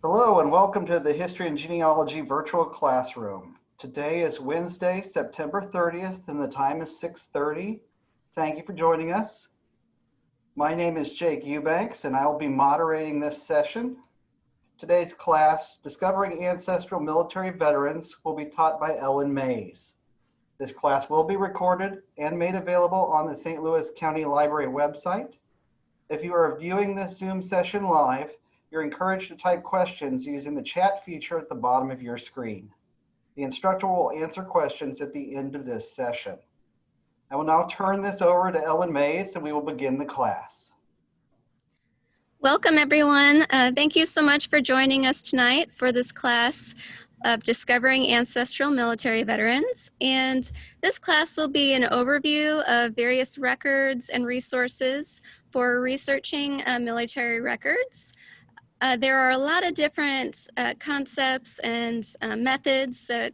Hello and welcome to the History and Genealogy virtual classroom. Today is Wednesday, September 30th, and the time is 6:30. Thank you for joining us. My name is Jake Eubanks, and I will be moderating this session. Today's class, Discovering Ancestral Military Veterans, will be taught by Ellen Mays. This class will be recorded and made available on the St. Louis County Library website. If you are viewing this Zoom session live, you're encouraged to type questions using the chat feature at the bottom of your screen. The instructor will answer questions at the end of this session. I will now turn this over to Ellen Mays and we will begin the class. Welcome everyone. Thank you so much for joining us tonight for this class of Discovering Ancestral Military Veterans. And this class will be an overview of various records and resources for researching military records. There are a lot of different concepts and methods that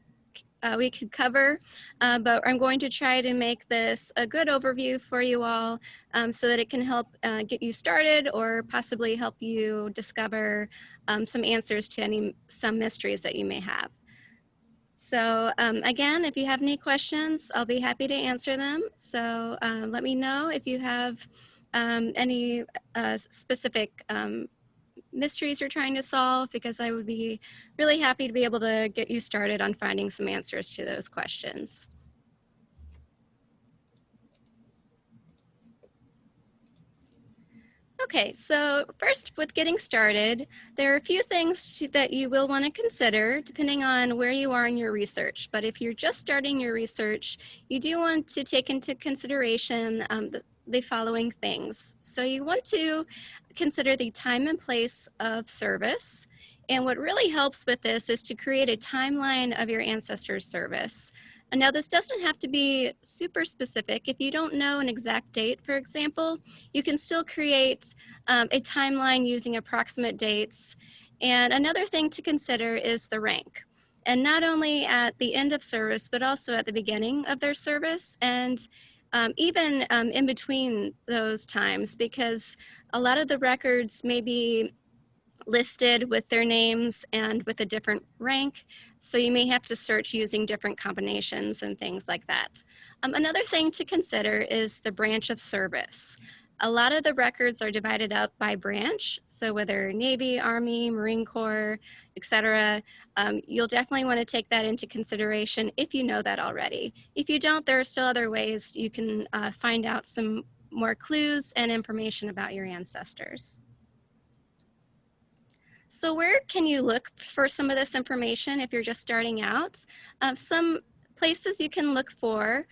we could cover, but I'm going to try to make this a good overview for you all so that it can help get you started or possibly help you discover some answers to some mysteries that you may have. So again, if you have any questions, I'll be happy to answer them. So let me know if you have any specific mysteries you're trying to solve, because I would be really happy to be able to get you started on finding some answers to those questions. Okay, so first with getting started, there are a few things that you will want to consider depending on where you are in your research. But if you're just starting your research, you do want to take into consideration the following things. So you want to consider the time and place of service. And what really helps with this is to create a timeline of your ancestors' service. And now this doesn't have to be super specific. If you don't know an exact date, for example, you can still create a timeline using approximate dates. And another thing to consider is the rank. And not only at the end of service, but also at the beginning of their service, and even in between those times, because a lot of the records may be listed with their names and with a different rank, so you may have to search using different combinations and things like that. Another thing to consider is the branch of service. A lot of the records are divided up by branch, so whether Navy, Army, Marine Corps, etc. You'll definitely want to take that into consideration if you know that already. If you don't, there are still other ways you can find out some more clues and information about your ancestors. So where can you look for some of this information if you're just starting out? Some places you can look for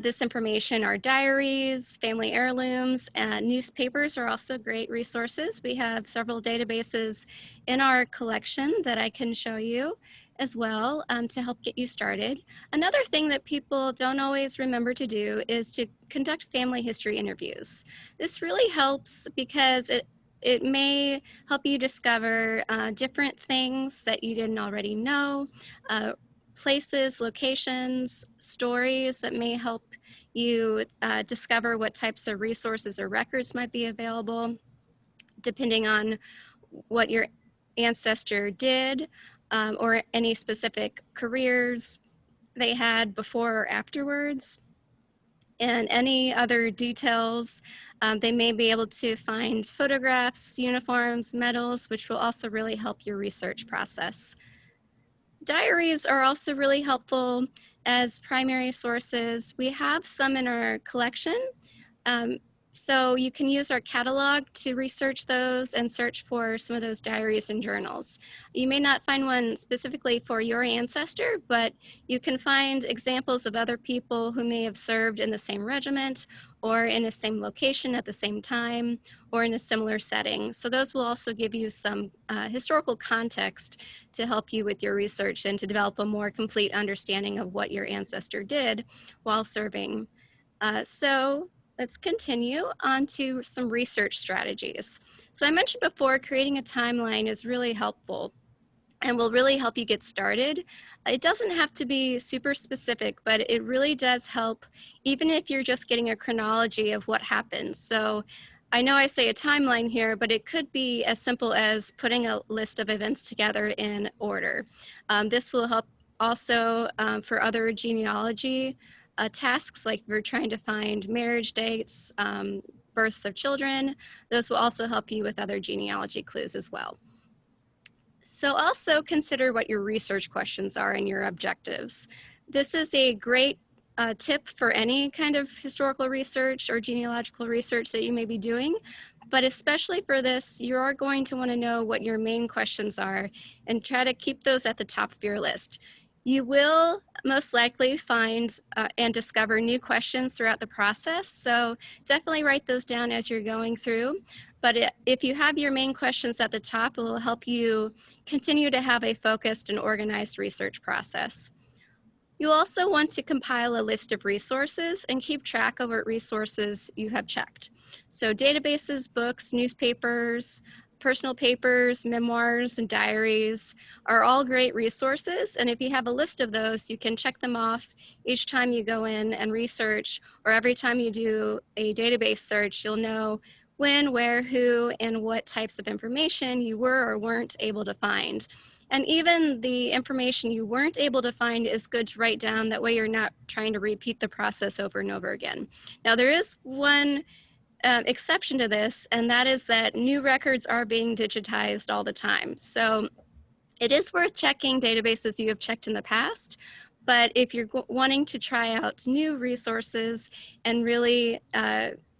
this information are diaries, family heirlooms, and newspapers are also great resources. We have several databases in our collection that I can show you as well to help get you started. Another thing that people don't always remember to do is to conduct family history interviews. This really helps because it may help you discover different things that you didn't already know, places, locations, stories that may help you discover what types of resources or records might be available, depending on what your ancestor did or any specific careers they had before or afterwards. And any other details, they may be able to find photographs, uniforms, medals, which will also really help your research process. Diaries are also really helpful as primary sources. We have some in our collection, so you can use our catalog to research those and search for some of those diaries and journals. You may not find one specifically for your ancestor, but you can find examples of other people who may have served in the same regiment or in the same location at the same time or in a similar setting. So those will also give you some historical context to help you with your research and to develop a more complete understanding of what your ancestor did while serving. So let's continue on to some research strategies. So I mentioned before, creating a timeline is really helpful and will really help you get started. It doesn't have to be super specific, but it really does help, even if you're just getting a chronology of what happened. So I know I say a timeline here, but it could be as simple as putting a list of events together in order. This will help also for other genealogy tasks, like if we're trying to find marriage dates, births of children. Those will also help you with other genealogy clues as well. So also consider what your research questions are and your objectives. This is a great tip for any kind of historical research or genealogical research that you may be doing, but especially for this, you are going to want to know what your main questions are and try to keep those at the top of your list. You will most likely find and discover new questions throughout the process, so definitely write those down as you're going through. But if you have your main questions at the top, it will help you continue to have a focused and organized research process. You also want to compile a list of resources and keep track of what resources you have checked. So databases, books, newspapers, personal papers, memoirs, and diaries are all great resources. And if you have a list of those, you can check them off each time you go in and research, or every time you do a database search, you'll know when, where, who, and what types of information you were or weren't able to find. And even the information you weren't able to find is good to write down. That way you're not trying to repeat the process over and over again. Now there is one exception to this, and that is that new records are being digitized all the time. So it is worth checking databases you have checked in the past, but if you're wanting to try out new resources and really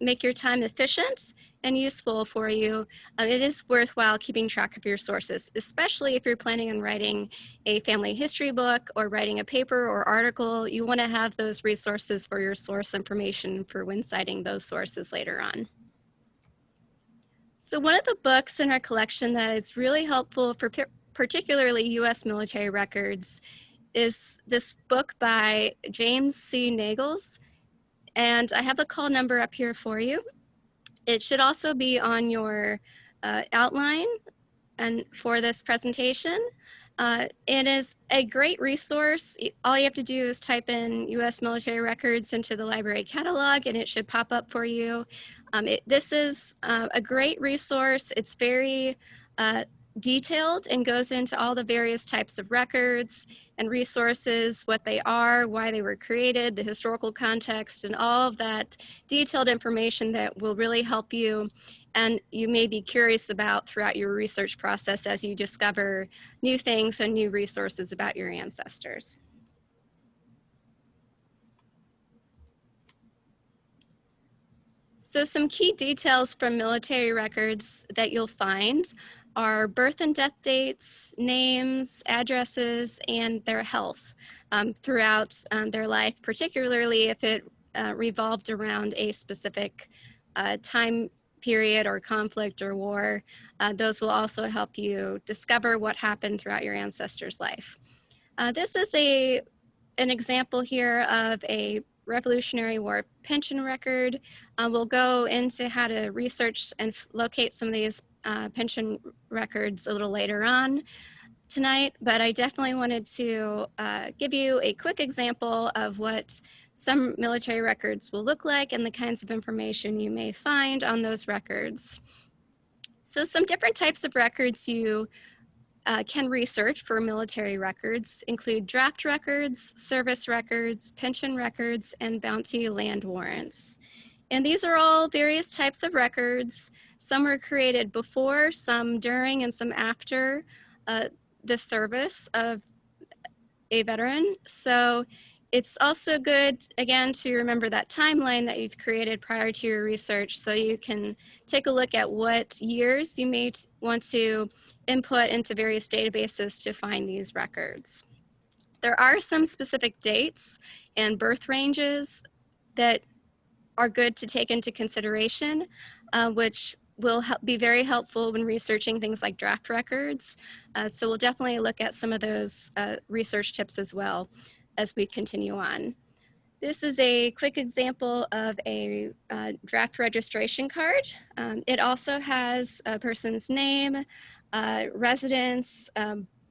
make your time efficient and useful for you, it is worthwhile keeping track of your sources, especially if you're planning on writing a family history book or writing a paper or article. You want to have those resources for your source information for when citing those sources later on. So one of the books in our collection that is really helpful for particularly U.S. military records is this book by James C. Nagels, and I have a call number up here for you. It should also be on your outline and for this presentation. It is a great resource. All you have to do is type in U.S. military records into the library catalog and it should pop up for you. This is a great resource. It's very detailed and goes into all the various types of records and resources, what they are, why they were created, the historical context, and all of that detailed information that will really help you and you may be curious about throughout your research process as you discover new things and new resources about your ancestors. So some key details from military records that you'll find are birth and death dates, names, addresses, and their health throughout their life, particularly if it revolved around a specific time period or conflict or war. Those will also help you discover what happened throughout your ancestor's life. This is an example here of a Revolutionary War pension record. We'll go into how to research and locate some of these pension records a little later on tonight, but I definitely wanted to give you a quick example of what some military records will look like and the kinds of information you may find on those records. So some different types of records you can research for military records include draft records, service records, pension records, and bounty land warrants. And these are all various types of records. Some were created before, some during, and some after the service of a veteran. So it's also good, again, to remember that timeline that you've created prior to your research so you can take a look at what years you may want to input into various databases to find these records. There are some specific dates and birth ranges that are good to take into consideration, which will be very helpful when researching things like draft records. So we'll definitely look at some of those research tips as well as we continue on. This is a quick example of a draft registration card. It also has a person's name, residence,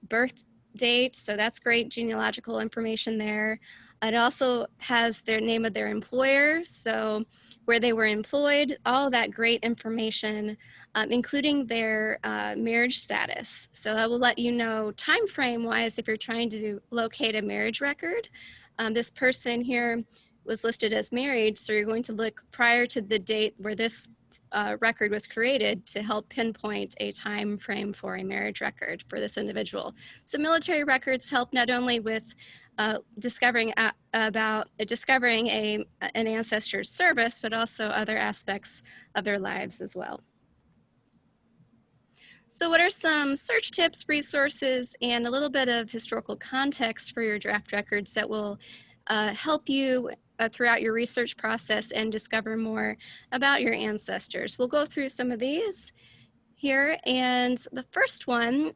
birth date, so that's great genealogical information there. It also has their name of their employer, so where they were employed, all that great information, including their marriage status. So that will let you know time frame wise if you're trying to locate a marriage record. This person here was listed as married, so you're going to look prior to the date where this record was created to help pinpoint a time frame for a marriage record for this individual. So military records help not only with discovering an ancestor's service, but also other aspects of their lives as well. So what are some search tips, resources, and a little bit of historical context for your draft records that will help you throughout your research process and discover more about your ancestors? We'll go through some of these here, and the first one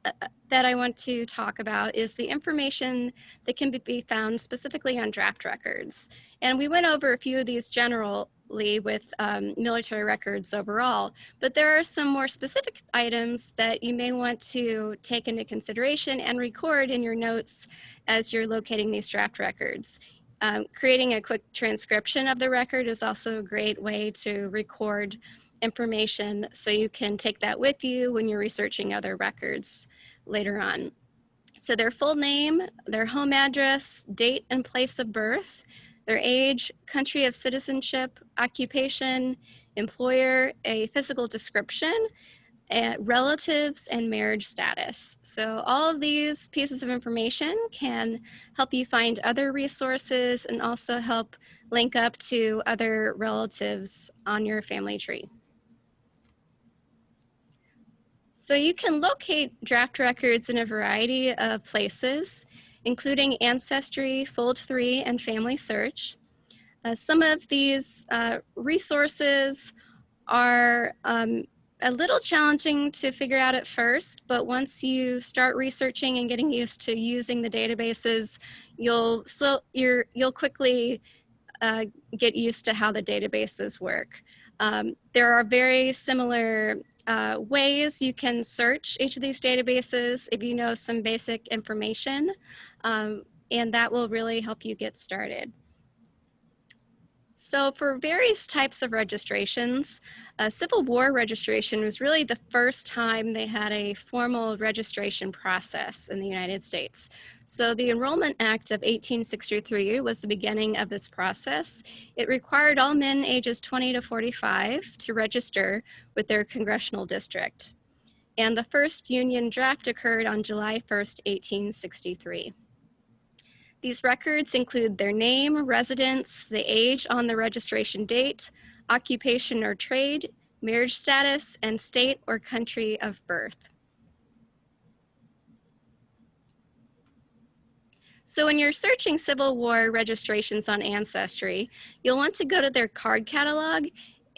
that I want to talk about is the information that can be found specifically on draft records. And we went over a few of these generally with military records overall, but there are some more specific items that you may want to take into consideration and record in your notes as you're locating these draft records. Creating a quick transcription of the record is also a great way to record information so you can take that with you when you're researching other records later on. So their full name, their home address, date and place of birth, their age, country of citizenship, occupation, employer, a physical description, relatives, and marriage status. So all of these pieces of information can help you find other resources and also help link up to other relatives on your family tree. So you can locate draft records in a variety of places, including Ancestry, Fold3, and Family Search. Some of these resources are a little challenging to figure out at first, but once you start researching and getting used to using the databases, you'll quickly get used to how the databases work. There are very similar ways you can search each of these databases if you know some basic information, and that will really help you get started. So for various types of registrations, Civil War registration was really the first time they had a formal registration process in the United States. So the Enrollment Act of 1863 was the beginning of this process. It required all men ages 20 to 45 to register with their congressional district. And the first Union draft occurred on July 1st, 1863. These records include their name, residence, the age on the registration date, occupation or trade, marriage status, and state or country of birth. So when you're searching Civil War registrations on Ancestry, you'll want to go to their card catalog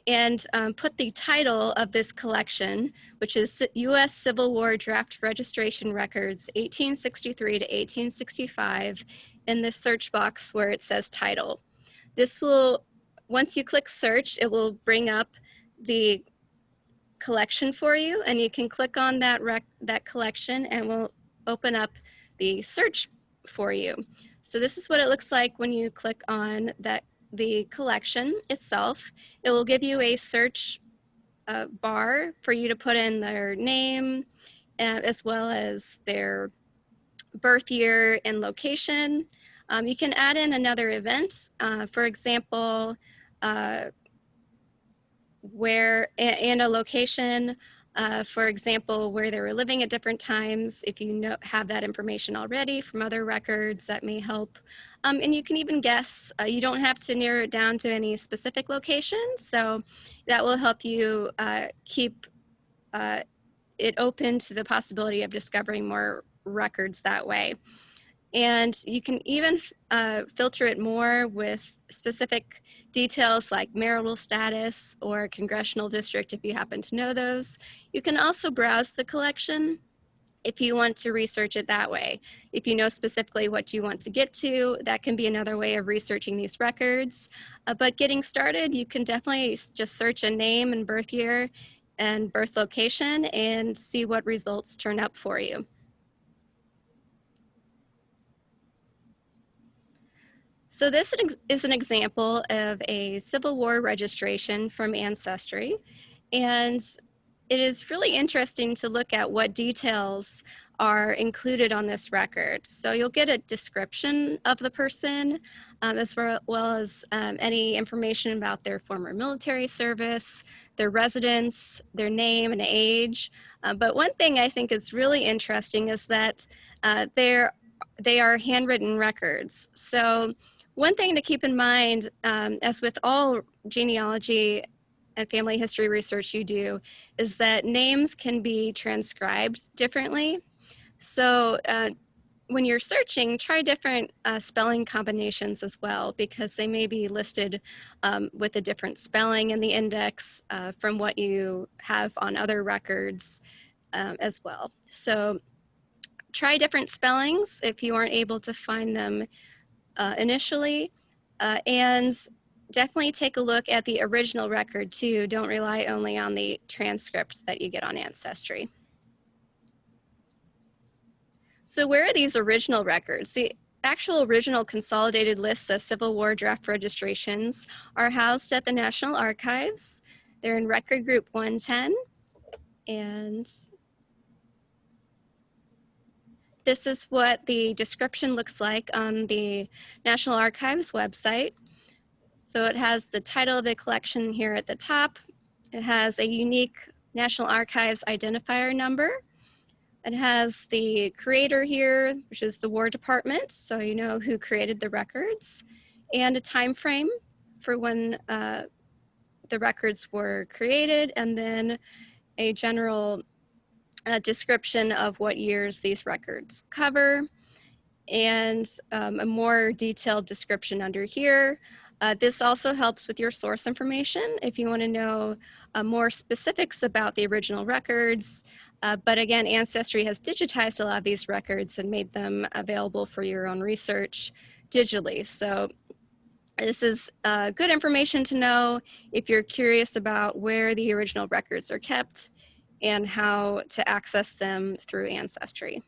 and put the title of this collection, which is U.S. Civil War Draft Registration Records, 1863 to 1865, in this search box where it says title. This will, once you click search, it will bring up the collection for you, and you can click on that collection and will open up the search for you. So this is what it looks like when you click on the collection itself. It will give you a search bar for you to put in their name, as well as their birth year and location. You can add in another event, for example, and a location, for example, where they were living at different times. If you have that information already from other records, that may help. And you can even guess. You don't have to narrow it down to any specific location, so that will help you keep it open to the possibility of discovering more records that way. And you can even filter it more with specific details like marital status or congressional district if you happen to know those. You can also browse the collection if you want to research it that way. If you know specifically what you want to get to, that can be another way of researching these records. But getting started, you can definitely just search a name and birth year and birth location and see what results turn up for you. So this is an example of a Civil War registration from Ancestry, and it is really interesting to look at what details are included on this record. So you'll get a description of the person, as well as any information about their former military service, their residence, their name and age. But one thing I think is really interesting is that they are handwritten records. So one thing to keep in mind, as with all genealogy and family history research you do, is that names can be transcribed differently. So when you're searching, try different spelling combinations as well, because they may be listed with a different spelling in the index from what you have on other records as well. So try different spellings if you aren't able to find them initially, and definitely take a look at the original record too. Don't rely only on the transcripts that you get on Ancestry. So where are these original records? The actual original consolidated lists of Civil War draft registrations are housed at the National Archives. They're in Record Group 110, and this is what the description looks like on the National Archives website. So it has the title of the collection here at the top. It has a unique National Archives identifier number. It has the creator here, which is the War Department, so you know who created the records, and a time frame for when the records were created, and then a general description of what years these records cover, and a more detailed description under here. This also helps with your source information if you want to know more specifics about the original records. But again, Ancestry has digitized a lot of these records and made them available for your own research digitally. So this is good information to know if you're curious about where the original records are kept and how to access them through Ancestry.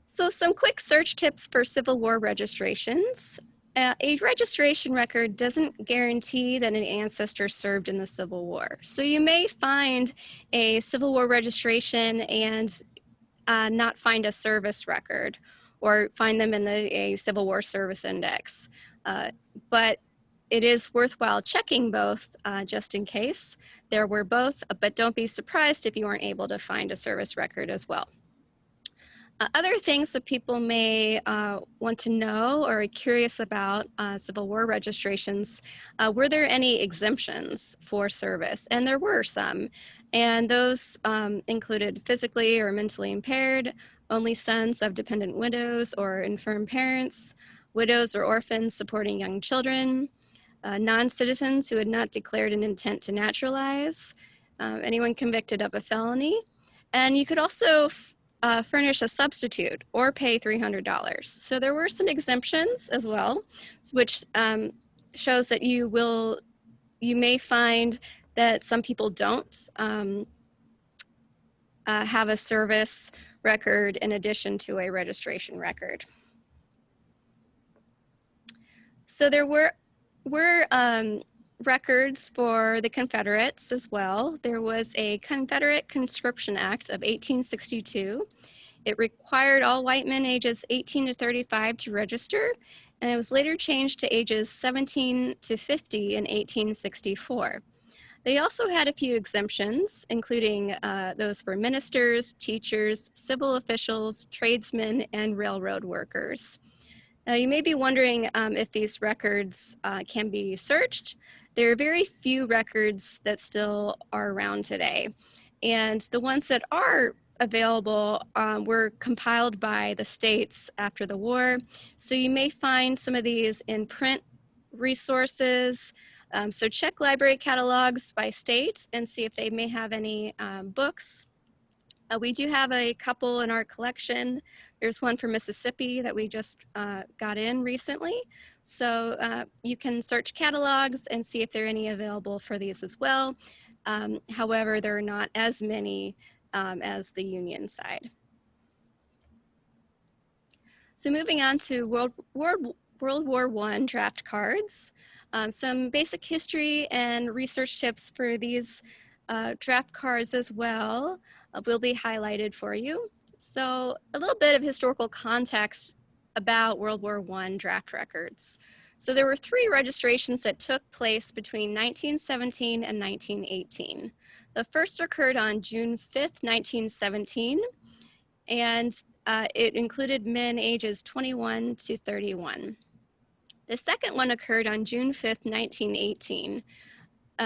So some quick search tips for Civil War registrations. A registration record doesn't guarantee that an ancestor served in the Civil War. So you may find a Civil War registration and not find a service record, or find them in a Civil War service index. But it is worthwhile checking both just in case there were both, but don't be surprised if you aren't able to find a service record as well. Other things that people may want to know or are curious about Civil War registrations, were there any exemptions for service? And there were some, and those included physically or mentally impaired, only sons of dependent widows or infirm parents, widows or orphans supporting young children, non-citizens who had not declared an intent to naturalize, anyone convicted of a felony. And you could also furnish a substitute or pay $300. So there were some exemptions as well, which shows that you may find that some people don't have a service record in addition to a registration record. So there were records for the Confederates as well. There was a Confederate Conscription Act of 1862. It required all white men ages 18 to 35 to register, and it was later changed to ages 17 to 50 in 1864. They also had a few exemptions, including those for ministers, teachers, civil officials, tradesmen, and railroad workers. Now, you may be wondering if these records can be searched. There are very few records that still are around today. And the ones that are available were compiled by the states after the war. So you may find some of these in print resources. So check library catalogs by state and see if they may have any books. We do have a couple in our collection. There's one from Mississippi that we just got in recently. So you can search catalogs and see if there are any available for these as well. However, there are not as many as the Union side. So moving on to World War I draft cards. Some basic history and research tips for these draft cards as well will be highlighted for you. So a little bit of historical context about World War I draft records. So there were 3 registrations that took place between 1917 and 1918. The first occurred on June 5th, 1917, and it included men ages 21 to 31. The second one occurred on June 5th, 1918.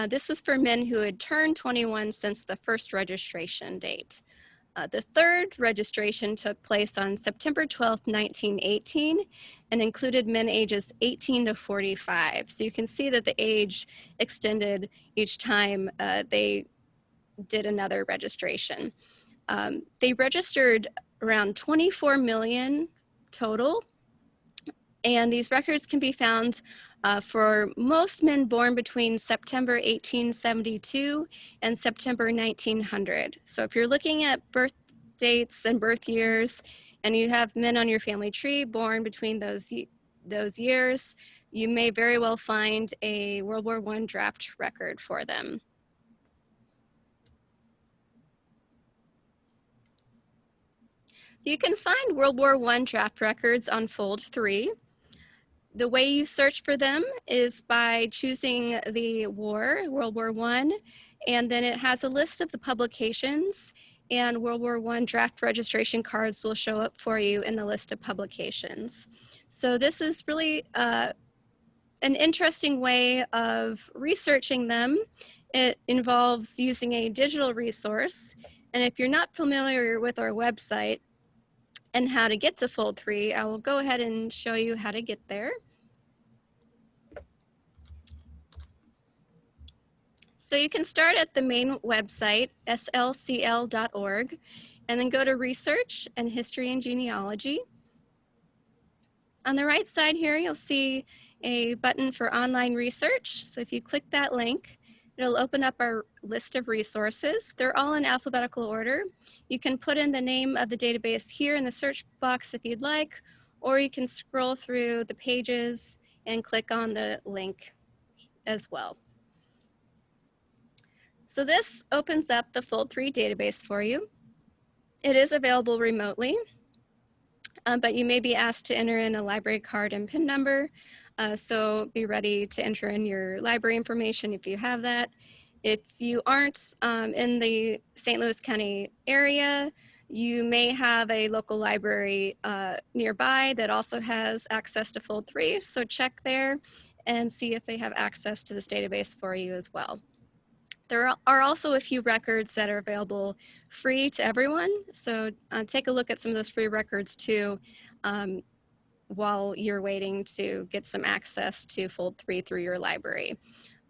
This was for men who had turned 21 since the first registration date. The third registration took place on September 12th, 1918, and included men ages 18 to 45. So you can see that the age extended each time they did another registration. They registered around 24 million total, and these records can be found for most men born between September 1872 and September 1900. So if you're looking at birth dates and birth years, and you have men on your family tree born between those years, you may very well find a World War I draft record for them. So you can find World War I draft records on Fold 3. The way you search for them is by choosing the war, World War I, and then it has a list of the publications, and World War I draft registration cards will show up for you in the list of publications. So this is really an interesting way of researching them. It involves using a digital resource, and if you're not familiar with our website and how to get to Fold 3, I will go ahead and show you how to get there. So you can start at the main website, slcl.org, and then go to Research and History and Genealogy. On the right side here, you'll see a button for online research. So if you click that link, it'll open up our list of resources. They're all in alphabetical order. You can put in the name of the database here in the search box if you'd like, or you can scroll through the pages and click on the link as well. So this opens up the Fold 3 database for you. It is available remotely, but you may be asked to enter in a library card and PIN number. So be ready to enter in your library information if you have that. If you aren't in the St. Louis County area, you may have a local library nearby that also has access to Fold 3. So check there and see if they have access to this database for you as well. There are also a few records that are available free to everyone. So take a look at some of those free records too while you're waiting to get some access to Fold 3 through your library.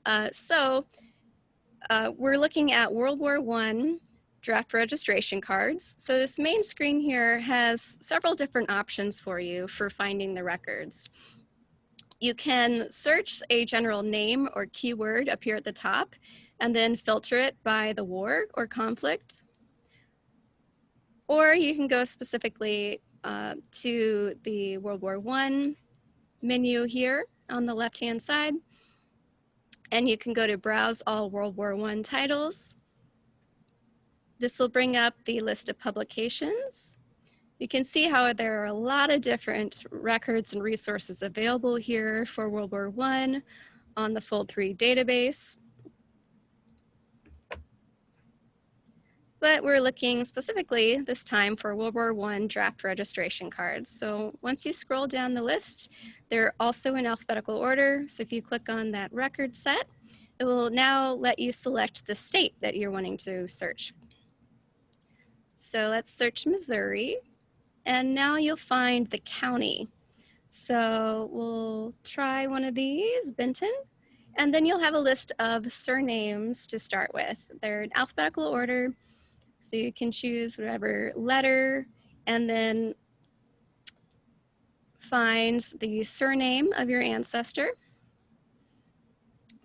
We're looking at World War I draft registration cards. So this main screen here has several different options for you for finding the records. You can search a general name or keyword up here at the top, and then filter it by the war or conflict. Or you can go specifically to the World War I menu here on the left-hand side, and you can go to Browse All World War I Titles. This will bring up the list of publications. You can see how there are a lot of different records and resources available here for World War I on the Fold 3 database. But we're looking specifically this time for World War I draft registration cards. So once you scroll down the list, they're also in alphabetical order. So if you click on that record set, it will now let you select the state that you're wanting to search. So let's search Missouri, and now you'll find the county. So we'll try one of these, Benton. And then you'll have a list of surnames to start with. They're in alphabetical order. So you can choose whatever letter and then find the surname of your ancestor.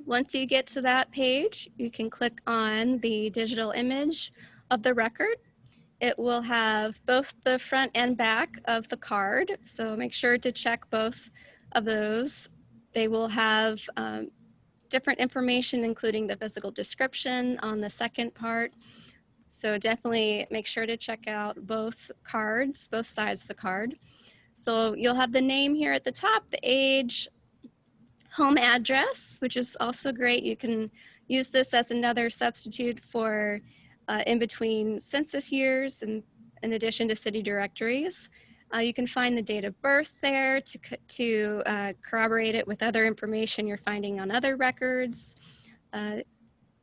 Once you get to that page, you can click on the digital image of the record. It will have both the front and back of the card, so make sure to check both of those. They will have different information, including the physical description on the second part. So definitely make sure to check out both cards, both sides of the card. So you'll have the name here at the top, the age, home address, which is also great. You can use this as another substitute for in between census years and in addition to city directories. You can find the date of birth there to corroborate it with other information you're finding on other records.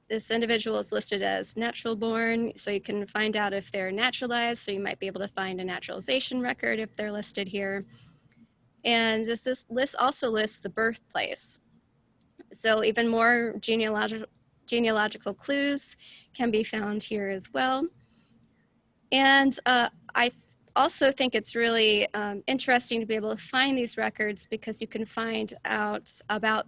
This individual is listed as natural born, so you can find out if they're naturalized, so you might be able to find a naturalization record if they're listed here. And this list also lists the birthplace. So even more genealogical clues can be found here as well. And I also think it's really interesting to be able to find these records because you can find out about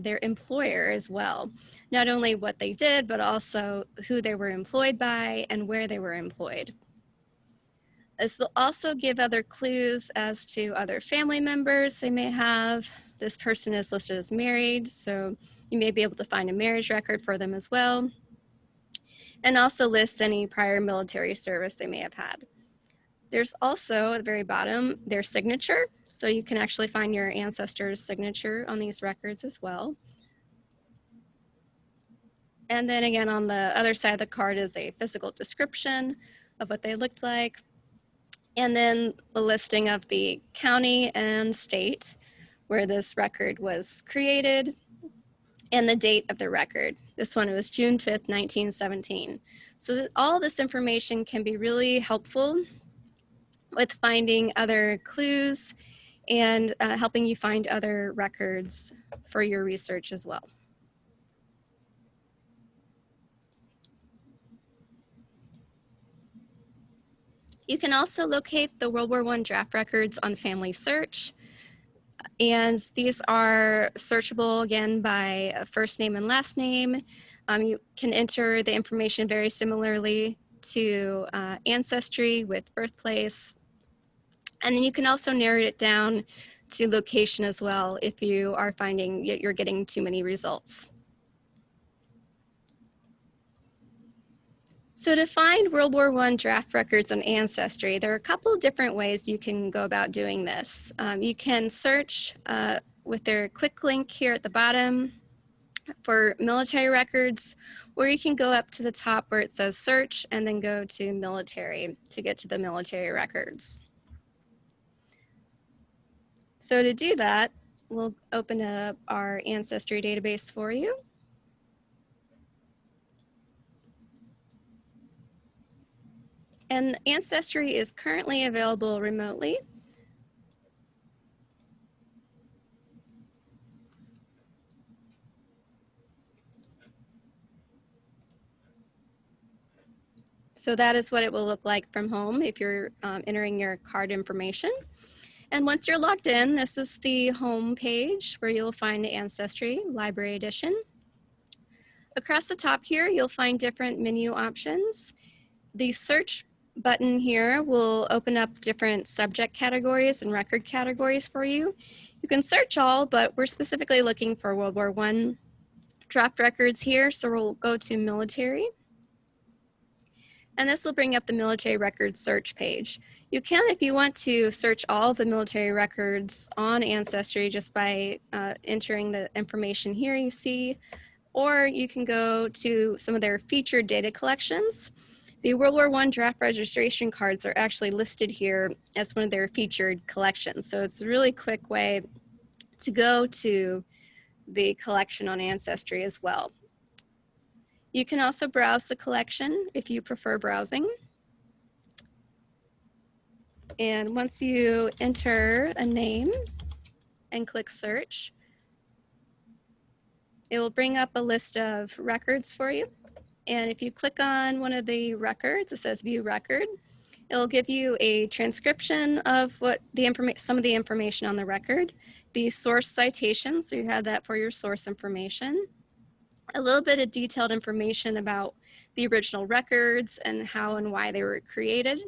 their employer as well. Not only what they did, but also who they were employed by and where they were employed. This will also give other clues as to other family members they may have. This person is listed as married, so you may be able to find a marriage record for them as well. And also lists any prior military service they may have had. There's also at the very bottom their signature, so you can actually find your ancestor's signature on these records as well. And then again, on the other side of the card is a physical description of what they looked like. And then the listing of the county and state where this record was created and the date of the record. This one was June 5th, 1917. So all this information can be really helpful with finding other clues and helping you find other records for your research as well. You can also locate the World War I draft records on Family Search. And these are searchable again by first name and last name. You can enter the information very similarly to Ancestry with birthplace. And then you can also narrow it down to location as well if you are finding you're getting too many results. So to find World War I draft records on Ancestry, there are a couple of different ways you can go about doing this. You can search with their quick link here at the bottom for military records, or you can go up to the top where it says search and then go to military to get to the military records. So to do that, we'll open up our Ancestry database for you. And Ancestry is currently available remotely. So that is what it will look like from home if you're entering your card information. And once you're logged in, this is the home page where you'll find Ancestry Library Edition. Across the top here, you'll find different menu options. The search button here will open up different subject categories and record categories for you. You can search all, but we're specifically looking for World War I draft records here, so we'll go to military. And this will bring up the military records search page. You can, if you want to, search all the military records on Ancestry just by entering the information here you see, or you can go to some of their featured data collections. The World War I draft registration cards are actually listed here as one of their featured collections. So it's a really quick way to go to the collection on Ancestry as well. You can also browse the collection if you prefer browsing. And once you enter a name and click search, it will bring up a list of records for you. And if you click on one of the records, it says view record, it'll give you a transcription of what some of the information on the record, the source citation, so you have that for your source information. a little bit of detailed information about the original records and how and why they were created.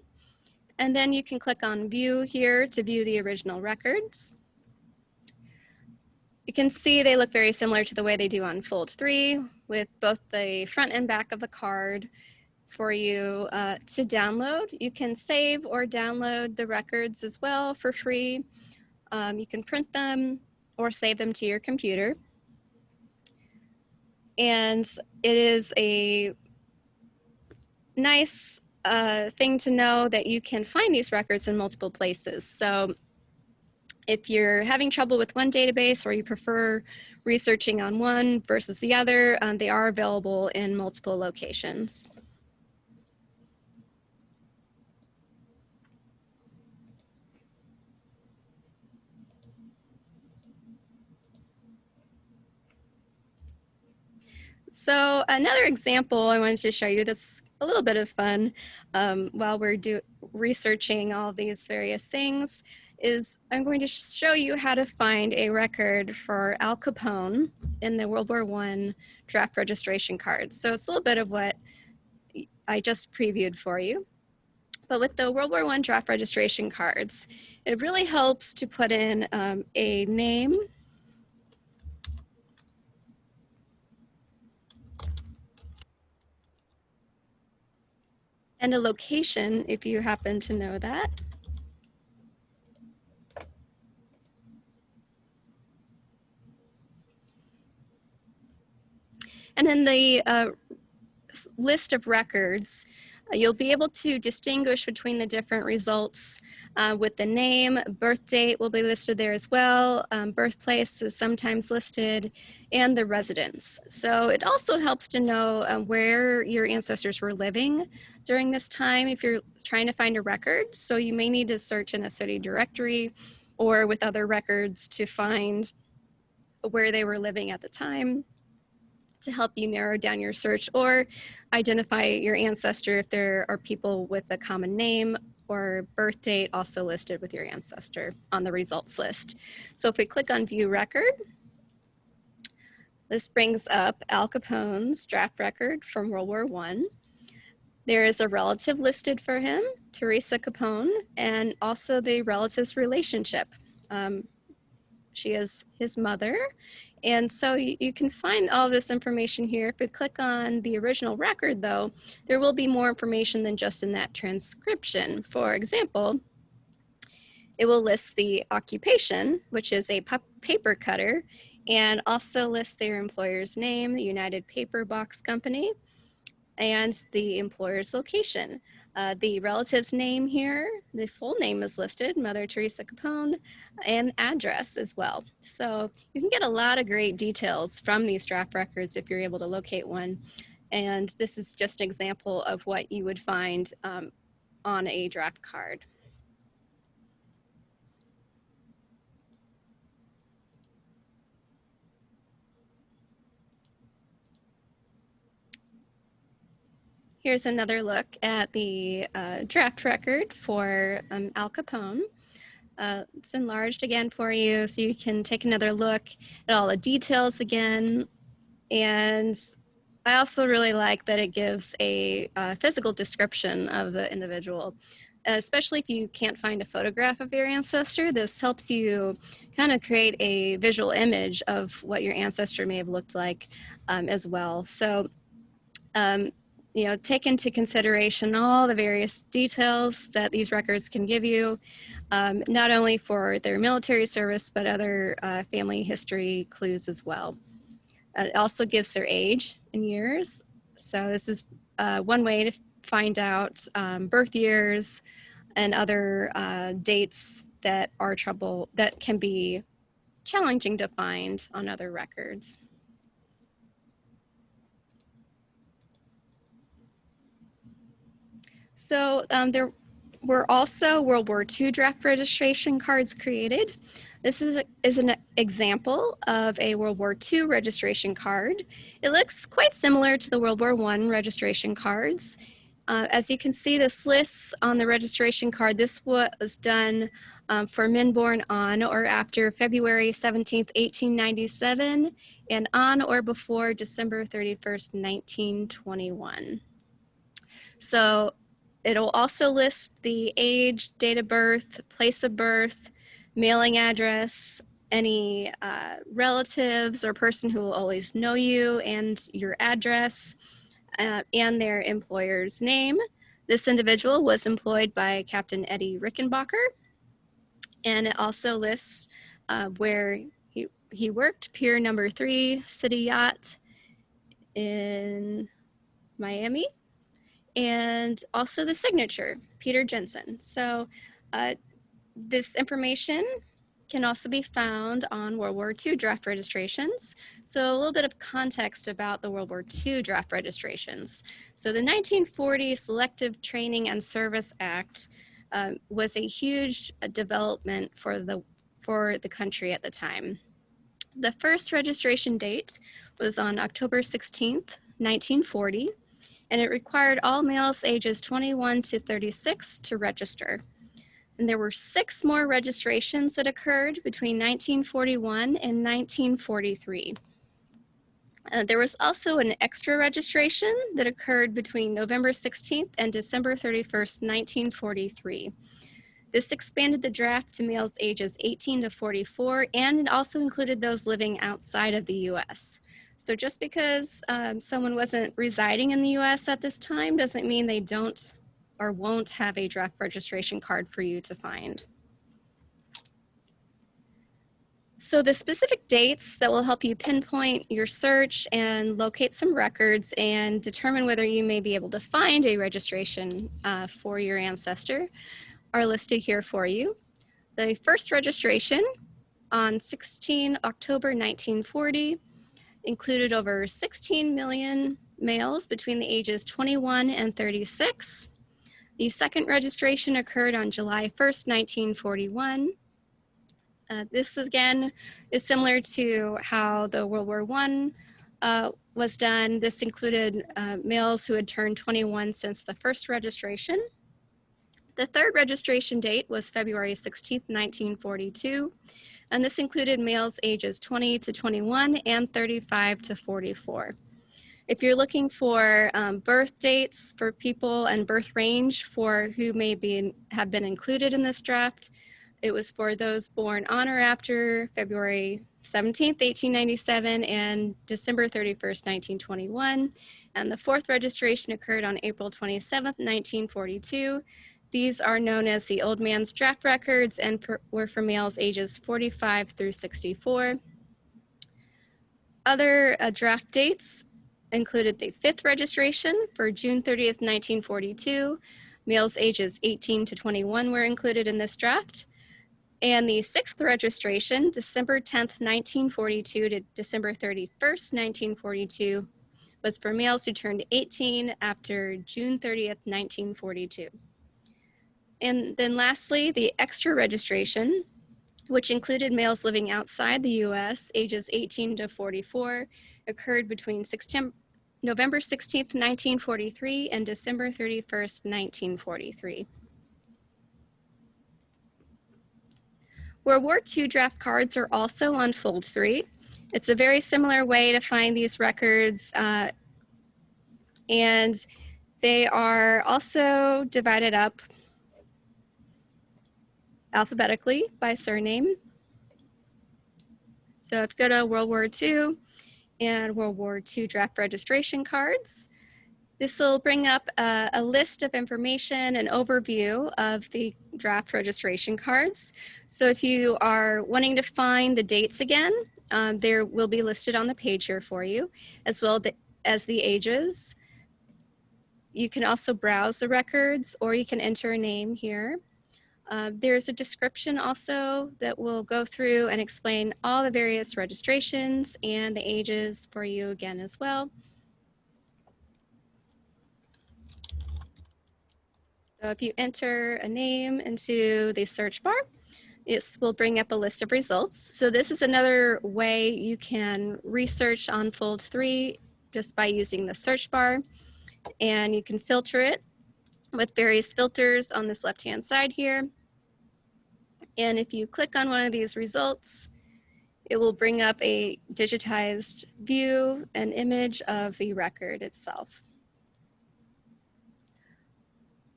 And then you can click on View here to view the original records. You can see they look very similar to the way they do on Fold 3, with both the front and back of the card for you to download. You can save or download the records as well for free. You can print them or save them to your computer. And it is a nice thing to know that you can find these records in multiple places. So if you're having trouble with one database or you prefer researching on one versus the other, they are available in multiple locations. So another example I wanted to show you that's a little bit of fun while we're researching all these various things is I'm going to show you how to find a record for Al Capone in the World War I draft registration cards. So it's a little bit of what I just previewed for you. But with the World War I draft registration cards, it really helps to put in a name and a location, if you happen to know that. And then the list of records, you'll be able to distinguish between the different results with the name. Birth date will be listed there as well. Birthplace is sometimes listed, and the residence. So it also helps to know where your ancestors were living during this time if you're trying to find a record. So you may need to search in a city directory or with other records to find where they were living at the time, to help you narrow down your search or identify your ancestor if there are people with a common name or birth date also listed with your ancestor on the results list. So if we click on View Record, this brings up Al Capone's draft record from World War I. There is a relative listed for him, Teresa Capone, and also the relative's relationship. She is his mother. And so you can find all this information here. If we click on the original record, though, there will be more information than just in that transcription. For example, it will list the occupation, which is a paper cutter, and also list their employer's name, the United Paper Box Company, and the employer's location. The relative's name here, the full name is listed, Mother Teresa Capone, and address as well. So you can get a lot of great details from these draft records if you're able to locate one. And this is just an example of what you would find on a draft card. Here's another look at the draft record for Al Capone. It's enlarged again for you so you can take another look at all the details again. And I also really like that it gives a physical description of the individual, especially if you can't find a photograph of your ancestor. This helps you kind of create a visual image of what your ancestor may have looked like as well. So you know, take into consideration all the various details that these records can give you, not only for their military service, but other family history clues as well. It also gives their age in years. So this is one way to find out birth years and other dates that can be challenging to find on other records. So there were also World War II draft registration cards created. This is an example of a World War II registration card. It looks quite similar to the World War I registration cards. As you can see, this lists on the registration card, this was done for men born on or after February 17th, 1897, and on or before December 31st, 1921. So it'll also list the age, date of birth, place of birth, mailing address, any relatives or person who will always know you, and your address, and their employer's name. This individual was employed by Captain Eddie Rickenbacker, and it also lists where he worked, Pier Number 3, City Yacht in Miami, and also the signature, Peter Jensen. So this information can also be found on World War II draft registrations. So a little bit of context about the World War II draft registrations. So the 1940 Selective Training and Service Act was a huge development for the country at the time. The first registration date was on October 16th, 1940, and it required all males ages 21 to 36 to register. And there were 6 more registrations that occurred between 1941 and 1943. There was also an extra registration that occurred between November 16th and December 31st, 1943. This expanded the draft to males ages 18 to 44, and it also included those living outside of the US. So just because someone wasn't residing in the US at this time doesn't mean they don't or won't have a draft registration card for you to find. So the specific dates that will help you pinpoint your search and locate some records and determine whether you may be able to find a registration for your ancestor are listed here for you. The first registration on 16 October 1940 included over 16 million males between the ages 21 and 36. The second registration occurred on July 1st, 1941. This again is similar to how the World War I was done. This included males who had turned 21 since the first registration. The third registration date was February 16th, 1942, and this included males ages 20 to 21 and 35 to 44. If you're looking for birth dates for people and birth range for who may have been included in this draft, it was for those born on or after February 17th, 1897 and December 31st, 1921. And the fourth registration occurred on April 27th, 1942. These are known as the Old Man's Draft Records and were for males ages 45 through 64. Other draft dates included the fifth registration for June 30th, 1942. Males ages 18 to 21 were included in this draft. And the sixth registration, December 10th, 1942 to December 31st, 1942, was for males who turned 18 after June 30th, 1942. And then lastly, the extra registration, which included males living outside the US, ages 18 to 44, occurred between November 16th, 1943 and December 31st, 1943. World War II draft cards are also on Fold 3. It's a very similar way to find these records, and they are also divided up alphabetically by surname. So if you go to World War II and World War II draft registration cards, this will bring up a list of information, an overview of the draft registration cards. So if you are wanting to find the dates again, there will be listed on the page here for you, as well as the ages. You can also browse the records, or you can enter a name here. There's a description also that will go through and explain all the various registrations and the ages for you again as well. So if you enter a name into the search bar, it will bring up a list of results. So this is another way you can research on Fold 3 just by using the search bar, and you can filter it with various filters on this left-hand side here. And if you click on one of these results, it will bring up a digitized view, an image of the record itself.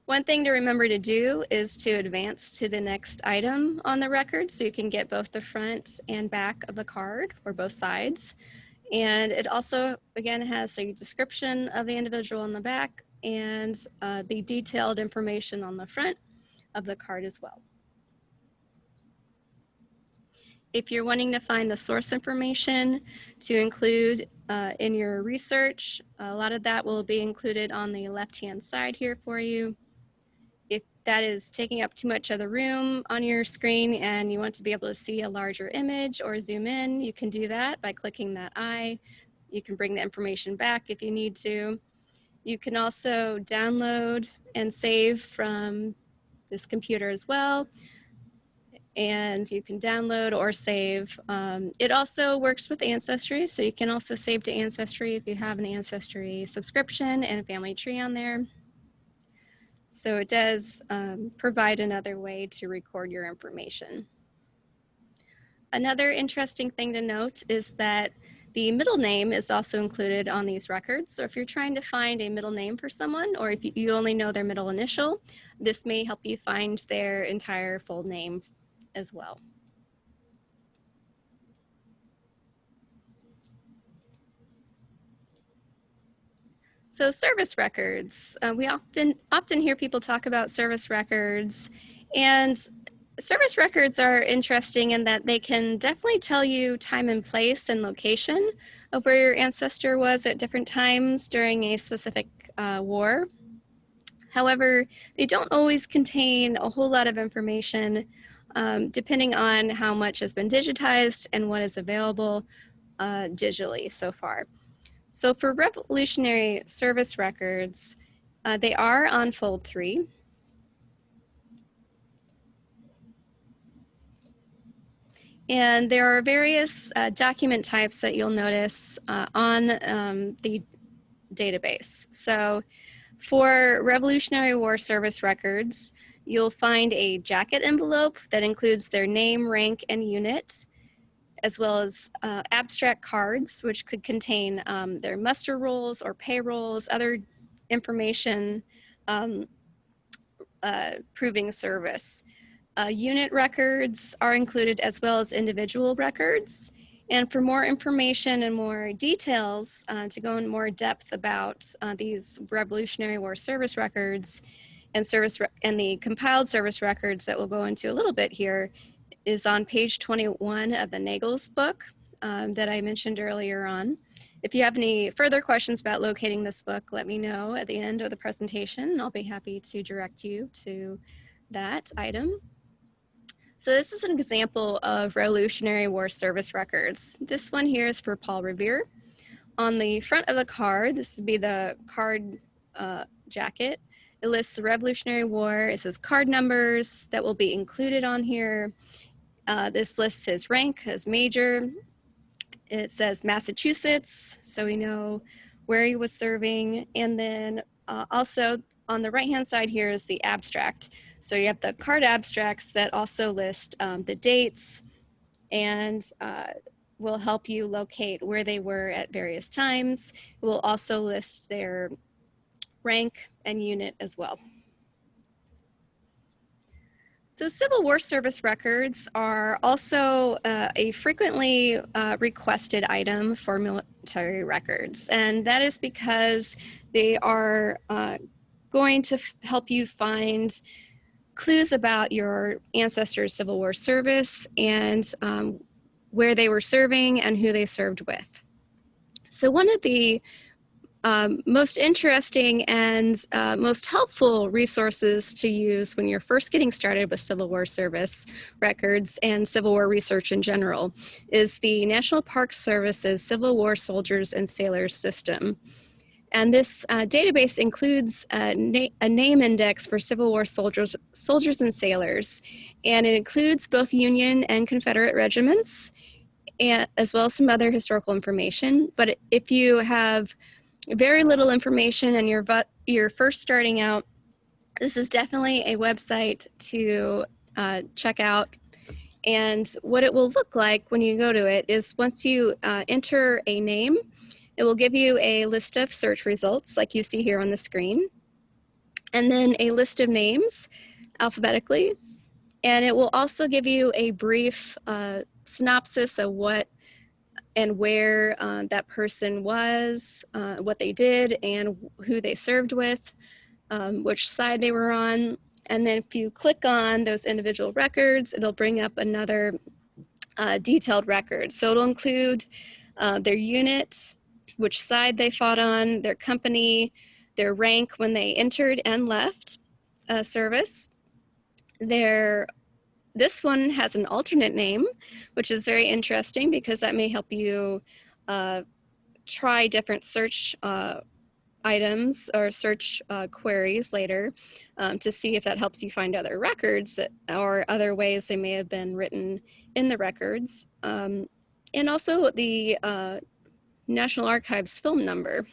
One thing to remember to do is to advance to the next item on the record so you can get both the front and back of the card, or both sides. And it also, again, has a description of the individual on the back and the detailed information on the front of the card as well. If you're wanting to find the source information to include in your research, a lot of that will be included on the left-hand side here for you. If that is taking up too much of the room on your screen and you want to be able to see a larger image or zoom in, you can do that by clicking that eye. You can bring the information back if you need to. You can also download and save from this computer as well. And you can download or save. It also works with Ancestry, so you can also save to Ancestry if you have an Ancestry subscription and a family tree on there. So it does provide another way to record your information. Another interesting thing to note is that the middle name is also included on these records. So if you're trying to find a middle name for someone, or if you only know their middle initial, this may help you find their entire full name as well. So service records, we often hear people talk about service records, and service records are interesting in that they can definitely tell you time and place and location of where your ancestor was at different times during a specific war. However, they don't always contain a whole lot of information depending on how much has been digitized and what is available digitally so far. So for Revolutionary Service records, they are on Fold 3. And there are various document types that you'll notice on the database. So for Revolutionary War Service records, you'll find a jacket envelope that includes their name, rank, and unit, as well as abstract cards, which could contain their muster rolls or payrolls, other information proving service. Unit records are included as well as individual records. And for more information and more details to go in more depth about these Revolutionary War service records and the compiled service records that we'll go into a little bit here, is on page 21 of the Nagel's book that I mentioned earlier on. If you have any further questions about locating this book, let me know at the end of the presentation, and I'll be happy to direct you to that item. So this is an example of Revolutionary War service records. This one here is for Paul Revere. On the front of the card, this would be the card jacket. It lists the Revolutionary War. It says card numbers that will be included on here. This lists his rank as major. It says Massachusetts, so we know where he was serving. And then also on the right-hand side here is the abstract. So you have the card abstracts that also list the dates and will help you locate where they were at various times. It will also list their rank and unit as well. So Civil War service records are also a frequently requested item for military records, and that is because they are going to help you find clues about your ancestors' Civil War service and where they were serving and who they served with. So one of the most interesting and most helpful resources to use when you're first getting started with Civil War service records and Civil War research in general is the National Park Service's Civil War Soldiers and Sailors system. And this database includes a name index for Civil War soldiers and sailors, and it includes both Union and Confederate regiments, and as well as some other historical information. But if you have very little information and you're first starting out This is definitely a website to check out. And what it will look like when you go to it is once you enter a name, it will give you a list of search results like you see here on the screen, and then a list of names alphabetically. And it will also give you a brief synopsis of what and where that person was, what they did, and who they served with, which side they were on. And then if you click on those individual records, it'll bring up another detailed record. So it'll include their unit, which side they fought on, their company, their rank when they entered and left service. This one has an alternate name, which is very interesting because that may help you try different search items or search queries later to see if that helps you find other records that or other ways they may have been written in the records. And also the National Archives film number.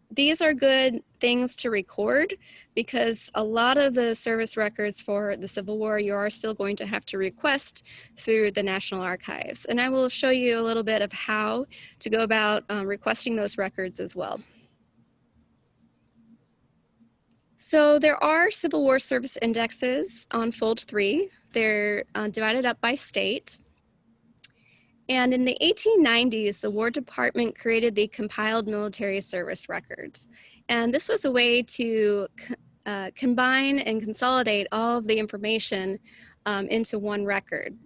These are good things to record because a lot of the service records for the Civil War you are still going to have to request through the National Archives. And I will show you a little bit of how to go about requesting those records as well. So there are Civil War service indexes on Fold 3. They're divided up by state. And in the 1890s, the War Department created the Compiled Military Service Records. And this was a way to combine and consolidate all of the information into one record.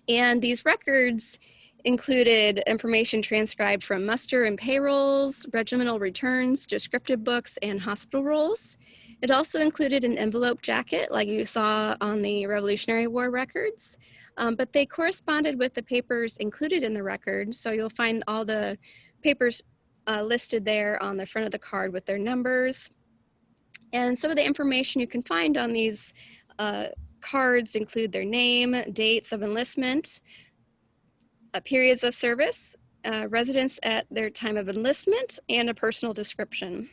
And these records included information transcribed from muster and payrolls, regimental returns, descriptive books, and hospital rolls. It also included an envelope jacket like you saw on the Revolutionary War records, but they corresponded with the papers included in the record. So you'll find all the papers listed there on the front of the card with their numbers. And some of the information you can find on these cards include their name, dates of enlistment, periods of service, residence at their time of enlistment, and a personal description.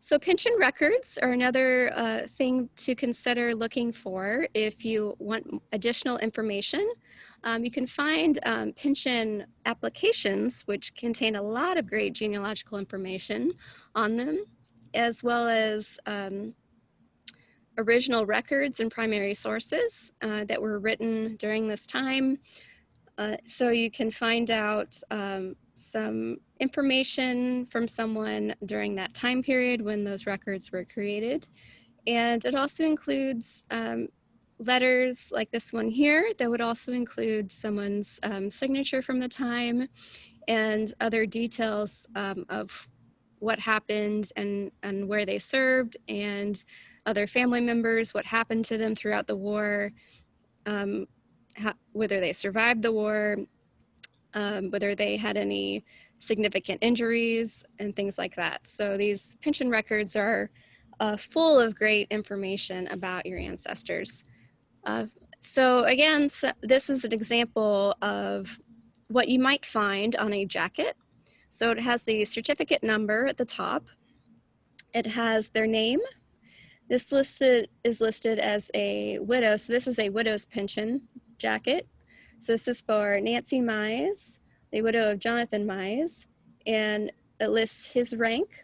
So pension records are another thing to consider looking for if you want additional information. You can find pension applications, which contain a lot of great genealogical information on them, as well as original records and primary sources that were written during this time. So you can find out some information from someone during that time period when those records were created. And it also includes letters like this one here that would also include someone's signature from the time and other details of what happened and where they served and other family members, what happened to them throughout the war, whether they survived the war, whether they had any significant injuries and things like that. So these pension records are full of great information about your ancestors. So again, this is an example of what you might find on a jacket. So it has the certificate number at the top. It has their name. This is listed as a widow. So this is a widow's pension jacket. So this is for Nancy Mize, the widow of Jonathan Mize, and it lists his rank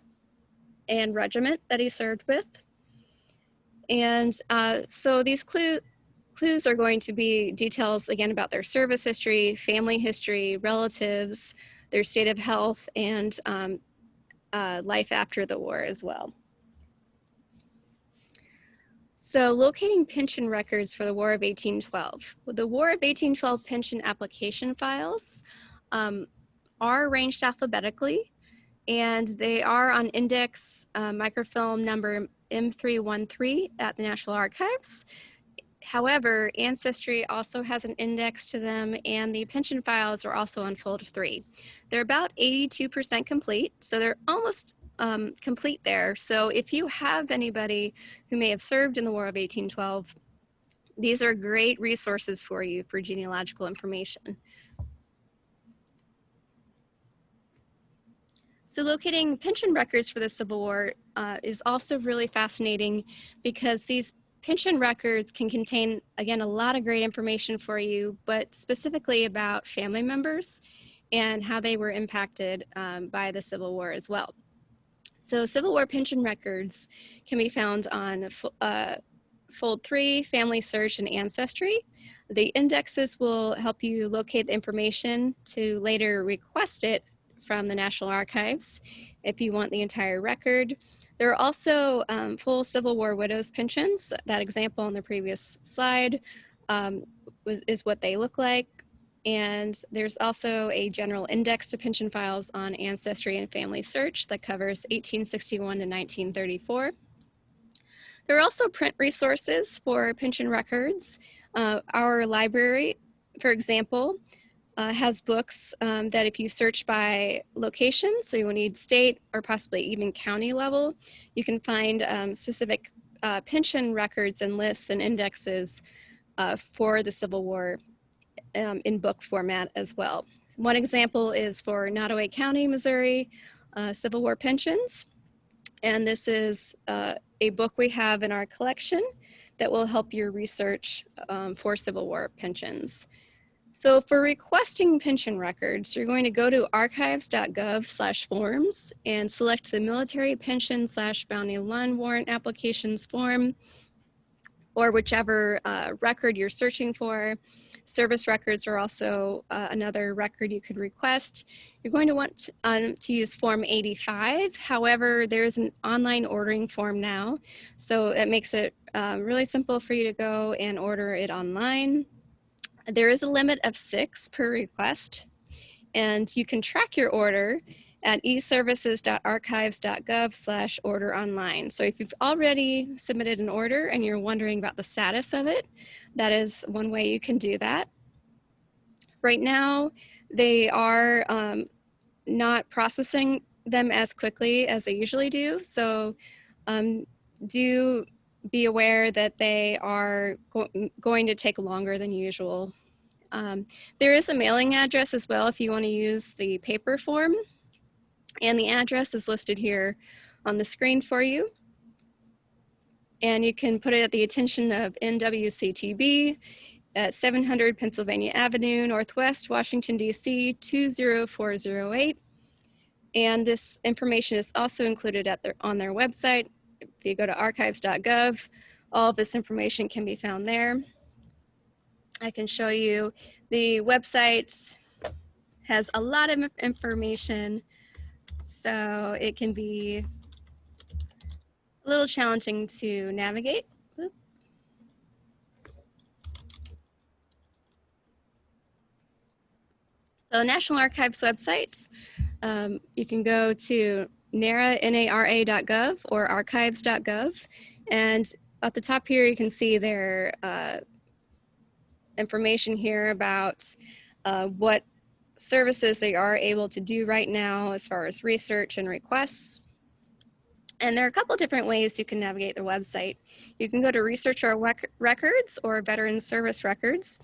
and regiment that he served with. And so these clues are going to be details, again, about their service history, family history, relatives, their state of health, and life after the war as well. So locating pension records for the War of 1812. The War of 1812 pension application files are arranged alphabetically, and they are on index microfilm number M313 at the National Archives. However, Ancestry also has an index to them, and the pension files are also on Fold 3. They're about 82% complete, so they're almost complete there. So if you have anybody who may have served in the War of 1812, these are great resources for you for genealogical information. So locating pension records for the Civil War is also really fascinating because these pension records can contain, again, a lot of great information for you, but specifically about family members and how they were impacted by the Civil War as well. So Civil War pension records can be found on Fold 3, Family Search, and Ancestry. The indexes will help you locate the information to later request it from the National Archives if you want the entire record. There are also full Civil War widows pensions. That example on the previous slide is what they look like. And there's also a general index to pension files on Ancestry and Family Search that covers 1861 to 1934. There are also print resources for pension records. Our library, for example, has books that if you search by location, so you will need state or possibly even county level, you can find specific pension records and lists and indexes for the Civil War in book format as well. One example is for Nottoway County, Missouri, Civil War pensions. And this is a book we have in our collection that will help your research for Civil War pensions. So for requesting pension records, you're going to go to archives.gov/forms and select the military pension/bounty loan warrant applications form, or whichever record you're searching for. Service records are also another record you could request. You're going to want to use Form 85. However, there's an online ordering form now, so it makes it really simple for you to go and order it online. There is a limit of 6 per request, and you can track your order at eservices.archives.gov/order online. So if you've already submitted an order and you're wondering about the status of it, that is one way you can do that. Right now, they are not processing them as quickly as they usually do. So do be aware that they are going to take longer than usual. There is a mailing address as well if you want to use the paper form, and the address is listed here on the screen for you. And you can put it at the attention of NWCTB at 700 Pennsylvania Avenue, Northwest, Washington, D.C. 20408. And this information is also included on their website. If you go to archives.gov, all of this information can be found there. I can show you the website has a lot of information, so it can be a little challenging to navigate. So National Archives website, you can go to nara.gov or archives.gov, and at the top here you can see their information here about what services they are able to do right now as far as research and requests. And there are a couple different ways you can navigate the website. You can go to Research Our Records or Veteran Service Records.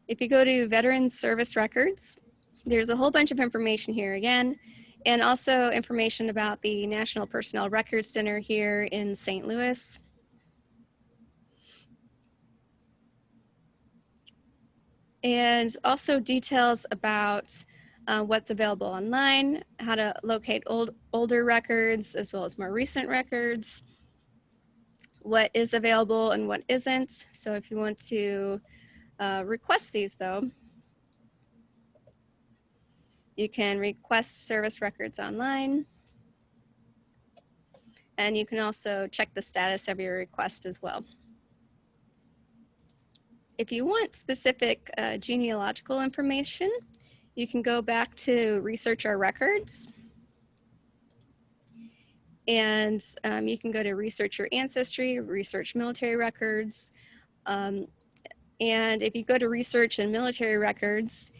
If you go to Veteran Service Records, there's a whole bunch of information here again, and also information about the National Personnel Records Center here in St. Louis. And also details about what's available online, how to locate older records as well as more recent records, what is available and what isn't. So if you want to request these though, you can request service records online, and you can also check the status of your request as well. If you want specific genealogical information, you can go back to Research Our Records, and you can go to Research Your Ancestry, Research Military Records, and if you go to Research and Military Records,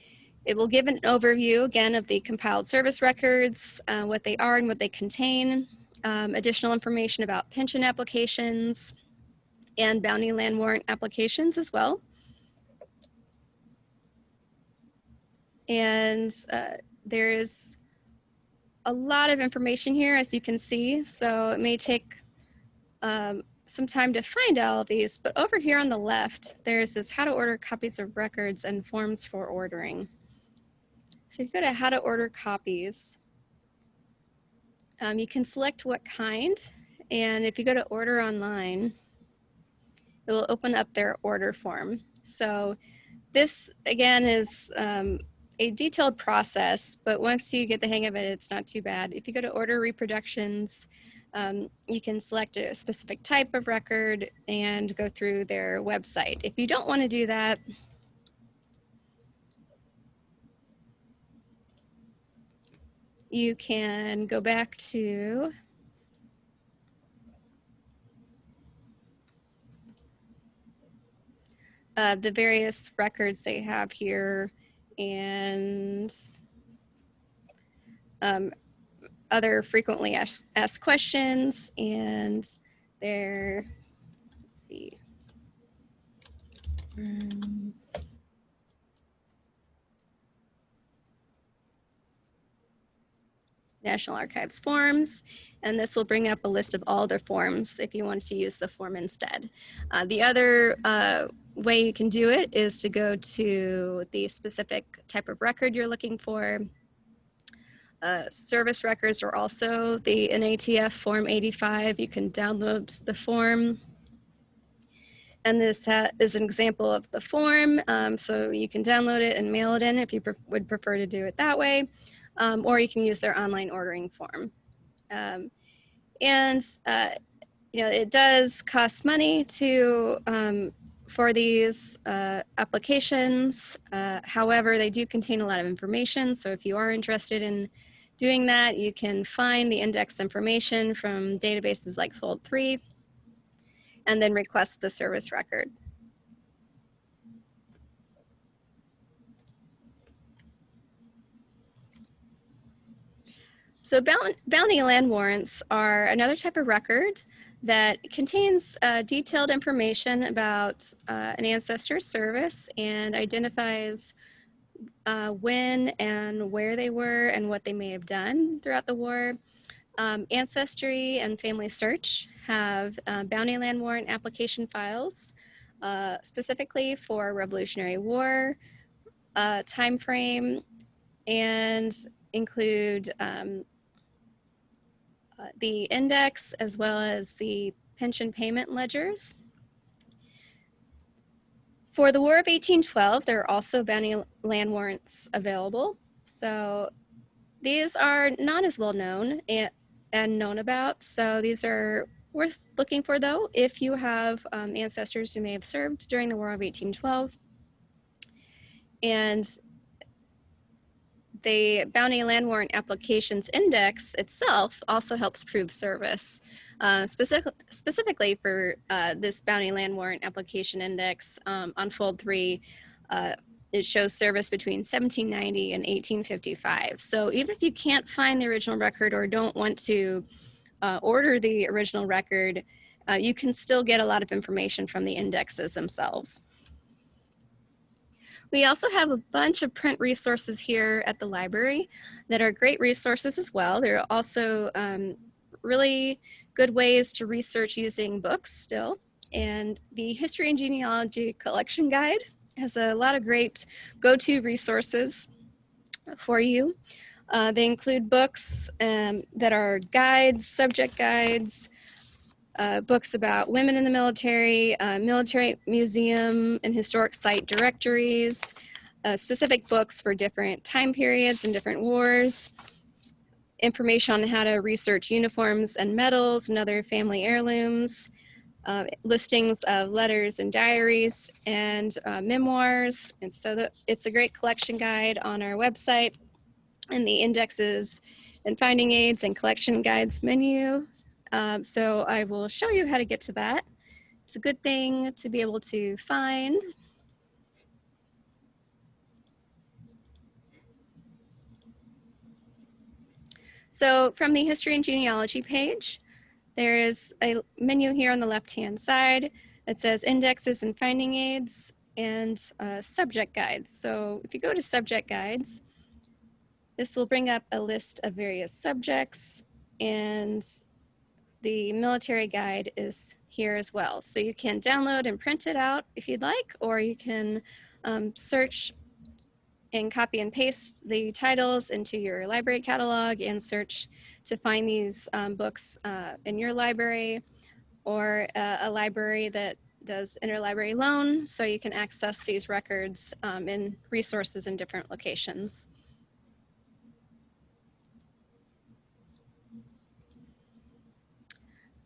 it will give an overview again of the compiled service records, what they are and what they contain, additional information about pension applications and bounty land warrant applications as well. And there is a lot of information here, as you can see, so it may take some time to find all of these, but over here on the left, there's this how to order copies of records and forms for ordering. So if you go to how to order copies, you can select what kind, and if you go to order online, it will open up their order form. So this, again, is a detailed process, but once you get the hang of it, it's not too bad. If you go to order reproductions, you can select a specific type of record and go through their website. If you don't want to do that, you can go back to the various records they have here and other frequently asked questions and their, let's see, National Archives forms, and this will bring up a list of all their forms if you want to use the form instead. The other way you can do it is to go to the specific type of record you're looking for. Service records are also the NATF Form 85. You can download the form. And this is an example of the form. So you can download it and mail it in if you would prefer to do it that way. Or you can use their online ordering form. You know, it does cost money to for these applications. However, they do contain a lot of information. So if you are interested in doing that, you can find the index information from databases like Fold3 and then request the service record. So bounty land warrants are another type of record that contains detailed information about an ancestor's service and identifies when and where they were and what they may have done throughout the war. Ancestry and Family Search have bounty land warrant application files specifically for Revolutionary War time frame and include the index as well as the pension payment ledgers. For the War of 1812, there are also bounty land warrants available. So these are not as well known and known about. So these are worth looking for though, if you have ancestors who may have served during the War of 1812. And the bounty land warrant applications index itself also helps prove service. Specifically for this bounty land warrant application index on Fold 3, it shows service between 1790 and 1855. So even if you can't find the original record or don't want to order the original record, you can still get a lot of information from the indexes themselves. We also have a bunch of print resources here at the library that are great resources as well. There are also really good ways to research using books still. And the History and Genealogy Collection Guide has a lot of great go-to resources for you. They include books that are guides, subject guides, books about women in the military, military museum and historic site directories, specific books for different time periods and different wars, information on how to research uniforms and medals and other family heirlooms, listings of letters and diaries and memoirs. And so it's a great collection guide on our website, and the indexes and finding aids and collection guides menu. So I will show you how to get to that. It's a good thing to be able to find. So from the History and Genealogy page, there is a menu here on the left-hand side that says indexes and finding aids and subject guides. So if you go to subject guides, This will bring up a list of various subjects, and the military guide is here as well. So you can download and print it out if you'd like, or you can search and copy and paste the titles into your library catalog and search to find these books in your library, or a library that does interlibrary loan, so you can access these records in resources in different locations.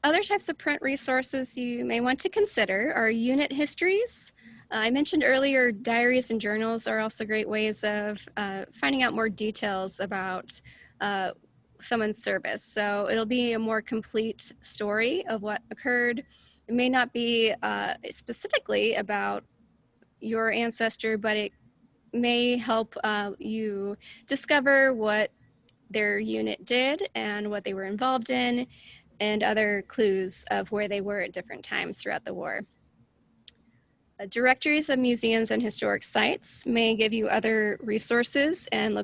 Other types of print resources you may want to consider are unit histories. I mentioned earlier, diaries and journals are also great ways of finding out more details about someone's service. So it'll be a more complete story of what occurred. It may not be specifically about your ancestor, but it may help you discover what their unit did and what they were involved in, and other clues of where they were at different times throughout the war. Directories of museums and historic sites may give you other resources and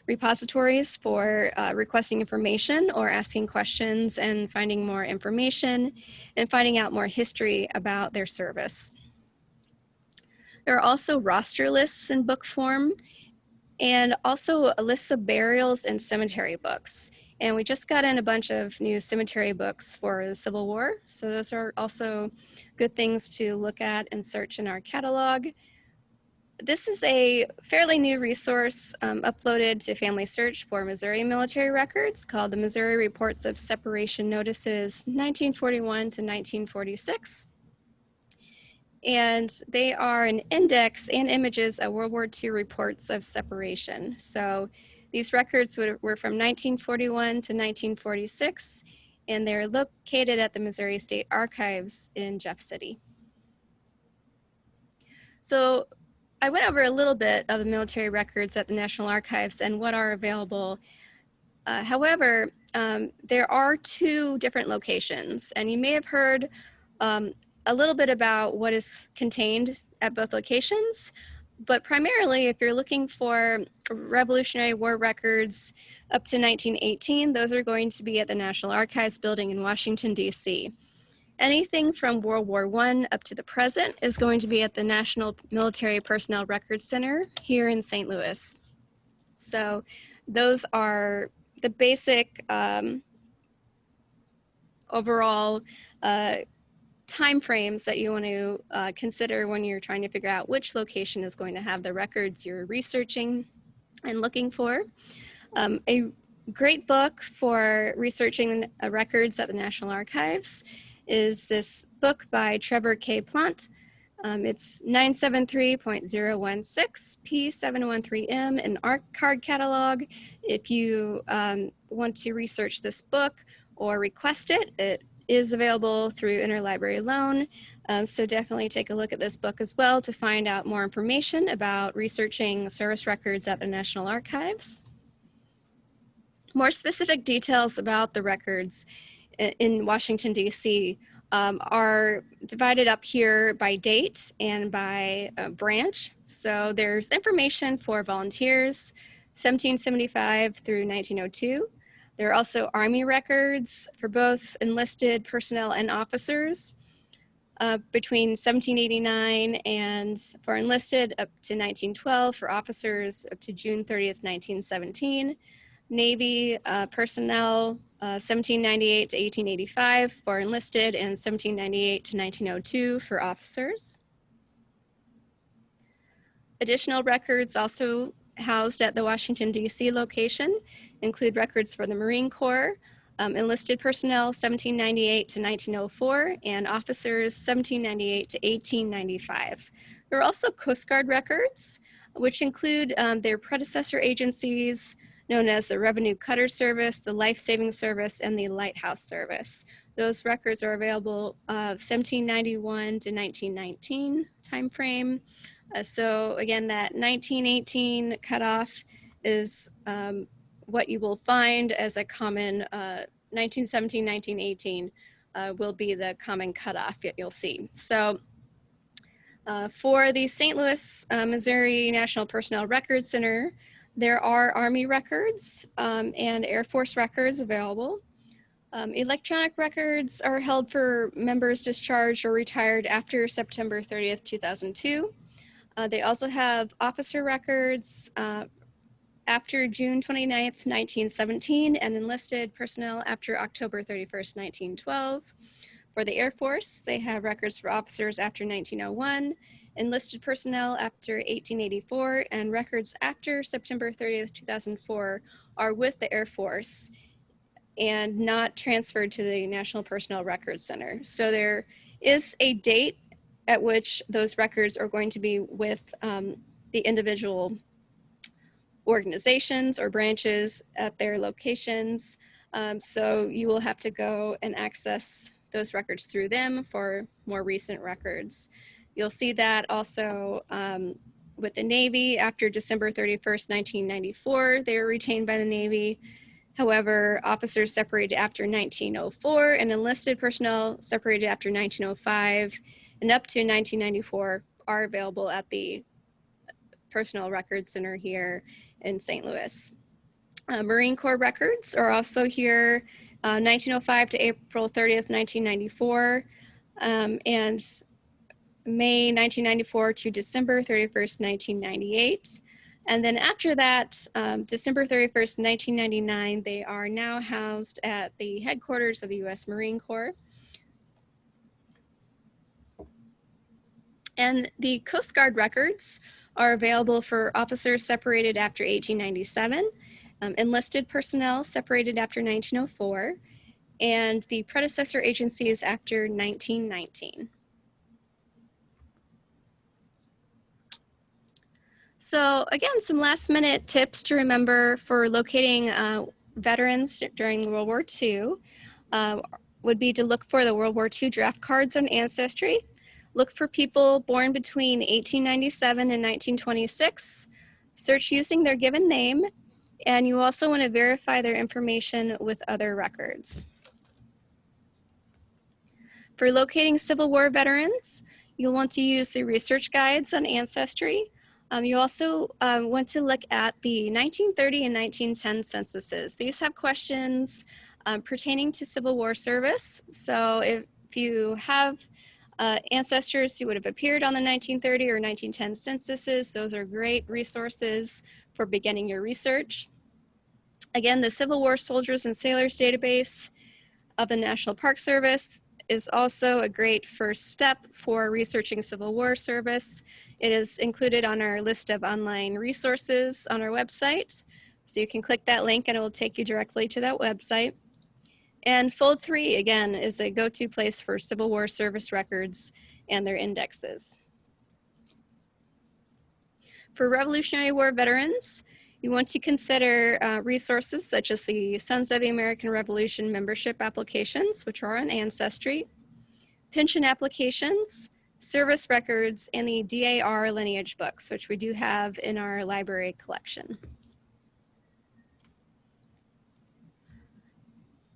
repositories for requesting information or asking questions and finding more information and finding out more history about their service. There are also roster lists in book form, and also a list of burials and cemetery books. And we just got in a bunch of new cemetery books for the Civil War. So those are also good things to look at and search in our catalog. This is a fairly new resource uploaded to Family Search for Missouri military records called the Missouri Reports of Separation Notices 1941 to 1946. And they are an index and images of World War II reports of separation. So these records were from 1941 to 1946, and they're located at the Missouri State Archives in Jeff City. So I went over a little bit of the military records at the National Archives and what are available. However, there are two different locations, and you may have heard a little bit about what is contained at both locations, but primarily if you're looking for Revolutionary War records up to 1918, those are going to be at the National Archives building in Washington, D.C. Anything from World War I up to the present is going to be at the National Military Personnel Records Center here in St. Louis. So those are the basic overall time frames that you want to consider when you're trying to figure out which location is going to have the records you're researching and looking for. A great book for researching records at the National Archives is this book by Trevor K. Plant. It's 973.016 P713M, an ARC card catalog. If you want to research this book or request it, it is available through interlibrary loan. So definitely take a look at this book as well to find out more information about researching service records at the National Archives. More specific details about the records in Washington, D.C. Are divided up here by date and by branch. So there's information for volunteers, 1775 through 1902. There are also Army records for both enlisted personnel and officers between 1789 and for enlisted up to 1912, for officers up to June 30th, 1917. Navy personnel 1798 to 1885 for enlisted, and 1798 to 1902 for officers. Additional records also housed at the Washington, D.C. location include records for the Marine Corps, enlisted personnel 1798 to 1904, and officers 1798 to 1895. There are also Coast Guard records, which include their predecessor agencies known as the Revenue Cutter Service, the Life Saving Service, and the Lighthouse Service. Those records are available 1791 to 1919 timeframe. So again, that 1918 cutoff is what you will find as a common 1917, 1918 will be the common cutoff that you'll see. So for the St. Louis, Missouri National Personnel Records Center, There are Army records and Air Force records available. Electronic records are held for members discharged or retired after September 30th, 2002. They also have officer records after June 29th, 1917, and enlisted personnel after October 31st, 1912. For the Air Force, they have records for officers after 1901, enlisted personnel after 1884, and records after September 30th, 2004 are with the Air Force and not transferred to the National Personnel Records Center. So there is a date at which those records are going to be with the individual organizations or branches at their locations. So you will have to go and access those records through them for more recent records. You'll see that also with the Navy after December 31st, 1994, they were retained by the Navy. However, officers separated after 1904 and enlisted personnel separated after 1905 and up to 1994 are available at the Personnel Records Center here in St. Louis. Marine Corps records are also here 1905 to April 30th, 1994, and May 1994 to December 31st, 1998. And then after that, December 31st, 1999, they are now housed at the headquarters of the U.S. Marine Corps. And the Coast Guard records are available for officers separated after 1897, enlisted personnel separated after 1904, and the predecessor agencies after 1919. So again, some last minute tips to remember for locating veterans during World War II would be to look for the World War II draft cards on Ancestry. Look for people born between 1897 and 1926. Search using their given name, and you also want to verify their information with other records. For locating Civil War veterans, you'll want to use the research guides on Ancestry. You also want to look at the 1930 and 1910 censuses. These have questions pertaining to Civil War service. So if you have ancestors who would have appeared on the 1930 or 1910 censuses, those are great resources for beginning your research. Again, the Civil War Soldiers and Sailors database of the National Park Service is also a great first step for researching Civil War service. It is included on our list of online resources on our website. So you can click that link and it will take you directly to that website. And Fold 3, again, is a go-to place for Civil War service records and their indexes. For Revolutionary War veterans, you want to consider resources such as the Sons of the American Revolution membership applications, which are on Ancestry, pension applications, service records, and the DAR lineage books, which we do have in our library collection.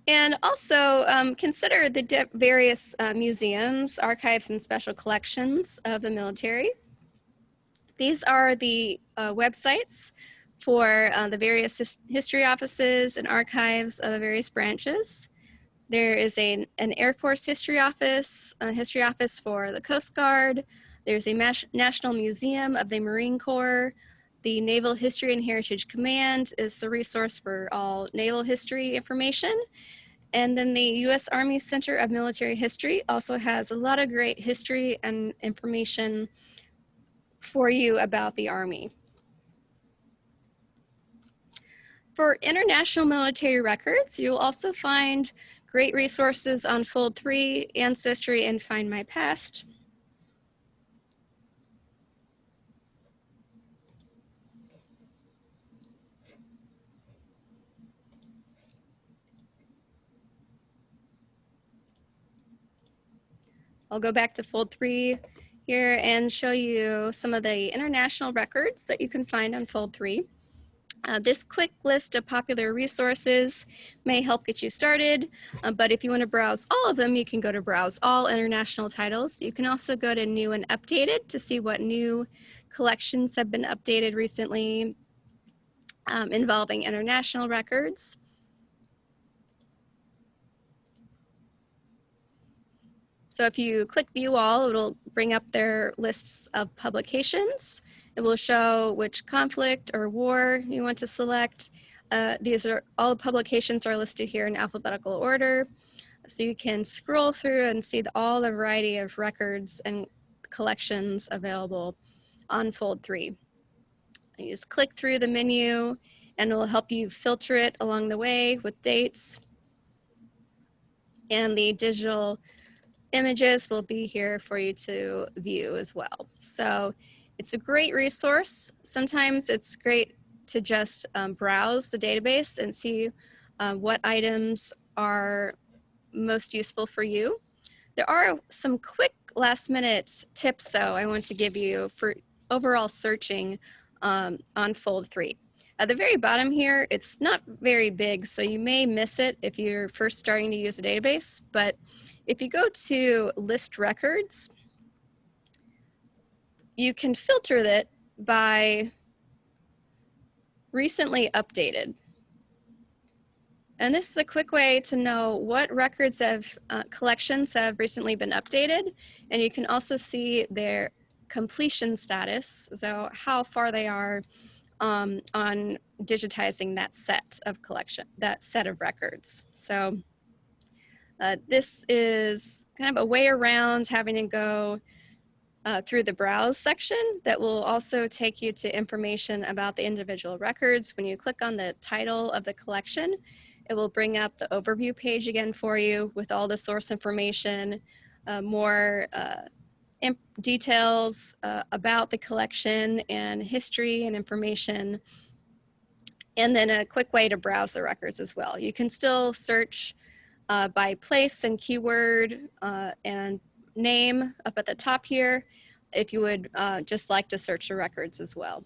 And also consider the various museums, archives, and special collections of the military. These are the websites for the various history offices and archives of the various branches. There is an Air Force history office, a history office for the Coast Guard. There's a National Museum of the Marine Corps. The Naval History and Heritage Command is the resource for all naval history information. And then the U.S. Army Center of Military History also has a lot of great history and information for you about the Army. For international military records, you'll also find great resources on Fold 3, Ancestry, and Find My Past. I'll go back to Fold 3 here and show you some of the international records that you can find on Fold 3. This quick list of popular resources may help get you started, but if you want to browse all of them, you can go to Browse All International Titles. You can also go to New and Updated to see what new collections have been updated recently. involving international records. So if you click view all, it'll bring up their lists of publications. It will show which conflict or war you want to select. These are all publications are listed here in alphabetical order. So you can scroll through and see all the variety of records and collections available on Fold 3. You just click through the menu and it will help you filter it along the way with dates. And the digital images will be here for you to view as well. So it's a great resource. Sometimes it's great to just browse the database and see what items are most useful for you. There are some quick last minute tips though I want to give you for overall searching on Fold 3. At the very bottom here, it's not very big, so you may miss it if you're first starting to use a database, but if you go to list records, you can filter it by recently updated. And this is a quick way to know what records of collections have recently been updated. And you can also see their completion status, so how far they are on digitizing that set of records. So this is kind of a way around having to go through the browse section that will also take you to information about the individual records. When you click on the title of the collection, it will bring up the overview page again for you with all the source information, more details about the collection and history and information, and then a quick way to browse the records as well. You can still search by place and keyword and name up at the top here if you would just like to search the records as well.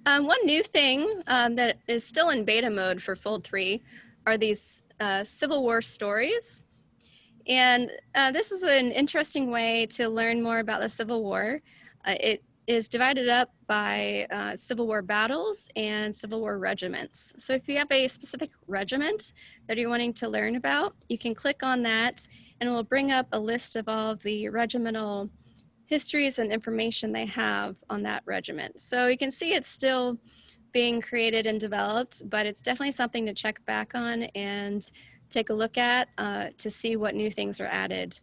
One new thing that is still in beta mode for Fold 3 are these Civil War stories. And this is an interesting way to learn more about the Civil War. It is divided up by Civil War battles and Civil War regiments. So if you have a specific regiment that you're wanting to learn about, you can click on that and it will bring up a list of all of the regimental histories and information they have on that regiment. So you can see it's still being created and developed, but it's definitely something to check back on and take a look at to see what new things are added.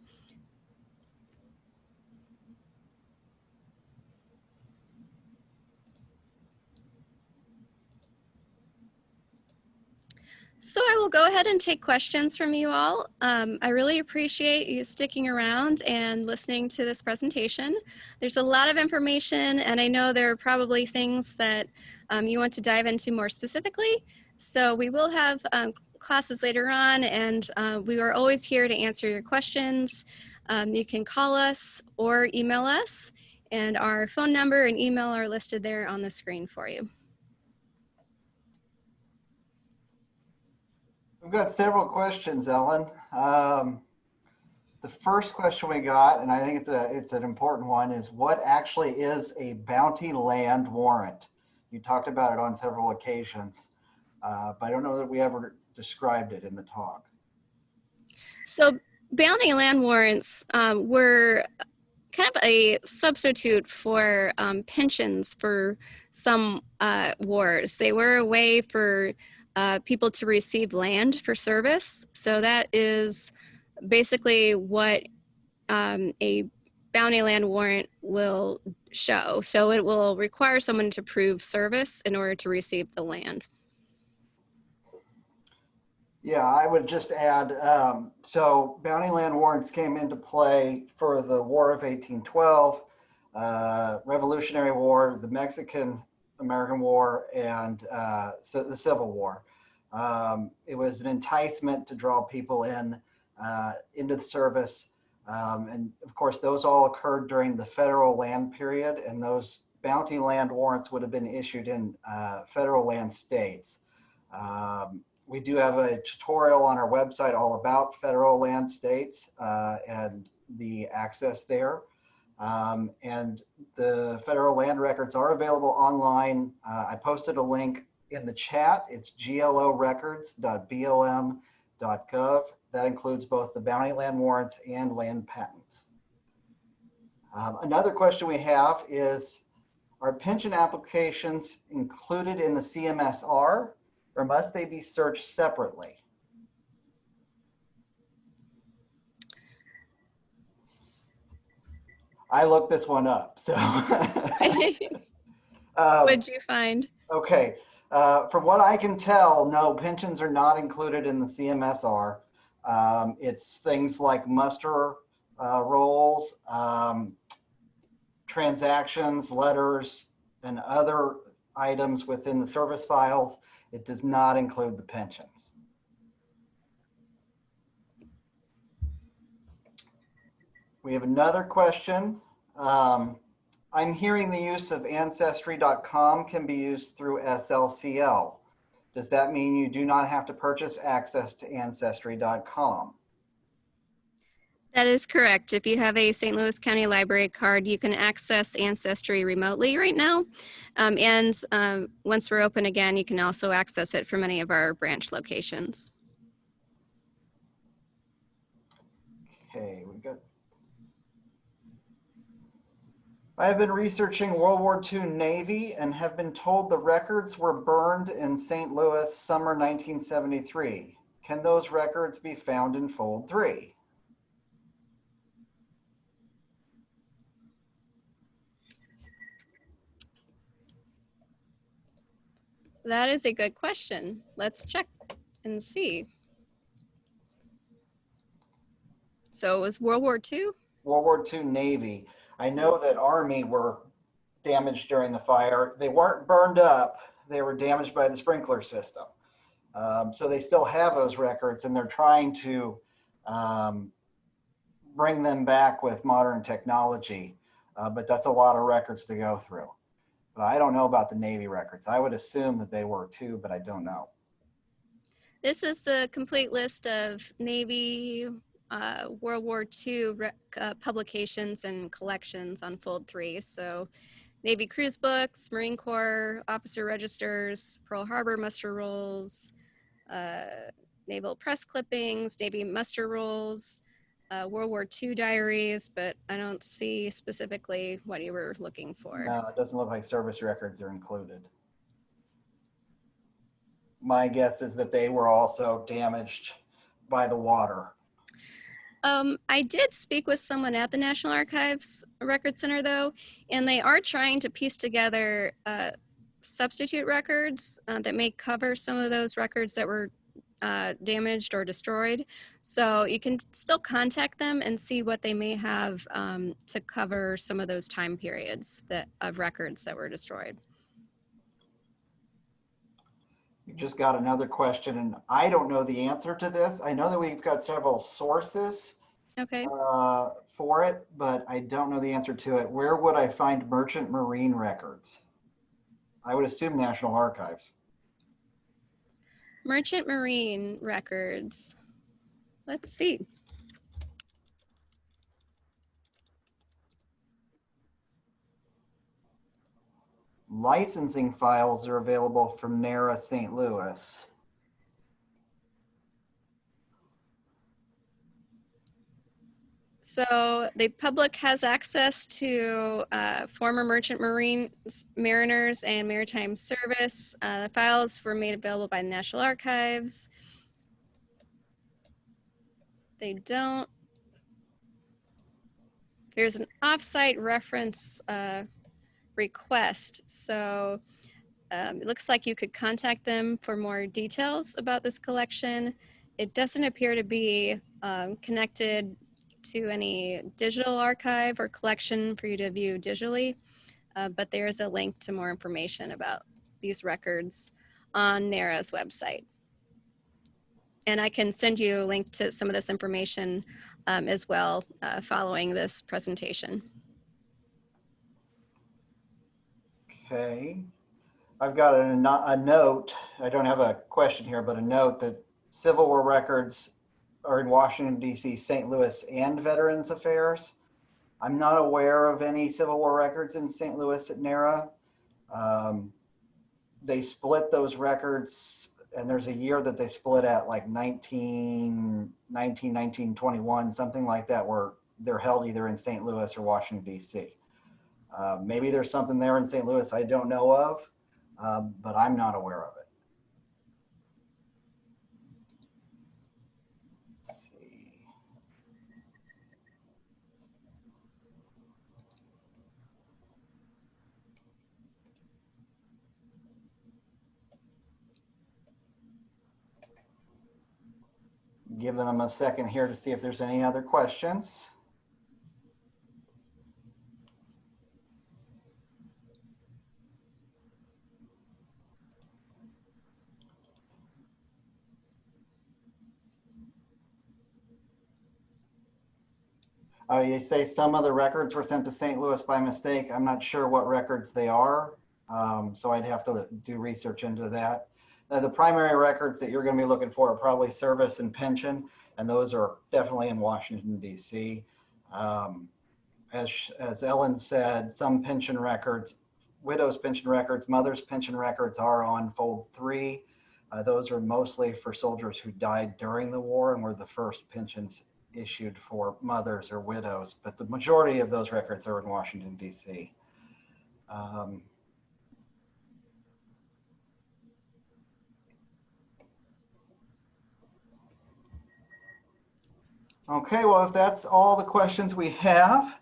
So I will go ahead and take questions from you all. I really appreciate you sticking around and listening to this presentation. There's a lot of information and I know there are probably things that you want to dive into more specifically. So we will have classes later on and we are always here to answer your questions. You can call us or email us and our phone number and email are listed there on the screen for you. We've got several questions, Ellen. The first question we got, and I think it's an important one, is what actually is a bounty land warrant? You talked about it on several occasions, but I don't know that we ever described it in the talk. So bounty land warrants were kind of a substitute for pensions for some wars. They were a way for people to receive land for service. So that is basically what a bounty land warrant will show. So it will require someone to prove service in order to receive the land. Yeah, I would just add, so bounty land warrants came into play for the War of 1812, Revolutionary War, the Mexican-American War, and so the Civil War. It was an enticement to draw people into the service. And of course, those all occurred during the federal land period, and those bounty land warrants would have been issued in federal land states. We do have a tutorial on our website all about federal land states, and the access there. And the federal land records are available online. I posted a link in the chat. It's glorecords.blm.gov. That includes both the bounty land warrants and land patents. Another question we have is, are pension applications included in the CMSR, or must they be searched separately? I looked this one up, so. What'd you find? Okay, from what I can tell, no, pensions are not included in the CMSR. It's things like muster rolls, transactions, letters, and other items within the service files. It does not include the pensions. We have another question. I'm hearing the use of Ancestry.com can be used through SLCL. Does that mean you do not have to purchase access to Ancestry.com? That is correct. If you have a St. Louis County Library card, you can access Ancestry remotely right now. Once we're open again, you can also access it from any of our branch locations. Okay, we got. I have been researching World War II Navy and have been told the records were burned in St. Louis summer 1973. Can those records be found in Fold 3? That is a good question. Let's check and see. So it was World War II? World War II Navy. I know that Army were damaged during the fire. They weren't burned up. They were damaged by the sprinkler system. So they still have those records, and they're trying to bring them back with modern technology. But that's a lot of records to go through. But I don't know about the Navy records. I would assume that they were too, but I don't know. This is the complete list of Navy World War II publications and collections on Fold 3. So Navy cruise books, Marine Corps officer registers, Pearl Harbor muster rolls, naval press clippings, Navy muster rolls, World War II diaries, but I don't see specifically what you were looking for. No, it doesn't look like service records are included. My guess is that they were also damaged by the water. I did speak with someone at the National Archives Record Center, though, and they are trying to piece together substitute records that may cover some of those records that were damaged or destroyed. So you can still contact them and see what they may have to cover some of those time periods of records that were destroyed. We just got another question, and I don't know the answer to this. I know that we've got several sources for it, but I don't know the answer to it. Where would I find merchant marine records? I would assume National Archives. Merchant marine records. Let's see. Licensing files are available from NARA St. Louis. So the public has access to former merchant mariners and maritime service. The files were made available by the National Archives. They don't. There's an offsite reference request. So it looks like you could contact them for more details about this collection. It doesn't appear to be connected to any digital archive or collection for you to view digitally, but there's a link to more information about these records on NARA's website. And I can send you a link to some of this information as well following this presentation. Okay. I've got a note. I don't have a question here, but a note that Civil War records or in Washington, D.C., St. Louis, and Veterans Affairs. I'm not aware of any Civil War records in St. Louis at NARA. They split those records, and there's a year that they split at like 1921, something like that, where they're held either in St. Louis or Washington, D.C. Maybe there's something there in St. Louis I don't know of, but I'm not aware of it. Let's see. Giving them a second here to see if there's any other questions. Oh, you say some of the records were sent to St. Louis by mistake. I'm not sure what records they are, so I'd have to do research into that. The primary records that you're going to be looking for are probably service and pension, and those are definitely in Washington, D.C. As Ellen said, some pension records, widows' pension records, mothers' pension records are on Fold 3. Those are mostly for soldiers who died during the war and were the first pensions issued for mothers or widows, but the majority of those records are in Washington, D.C. Okay, well, if that's all the questions we have,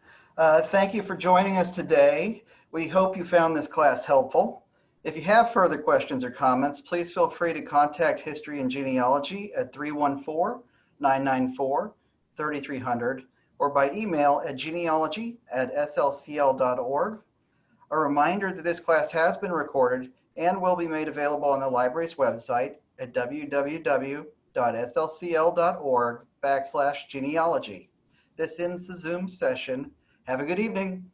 thank you for joining us today. We hope you found this class helpful. If you have further questions or comments, please feel free to contact History and Genealogy at 314-994-3300 or by email at genealogy@slcl.org. A reminder that this class has been recorded and will be made available on the library's website at www.slcl.org/genealogy. This ends the Zoom session. Have a good evening.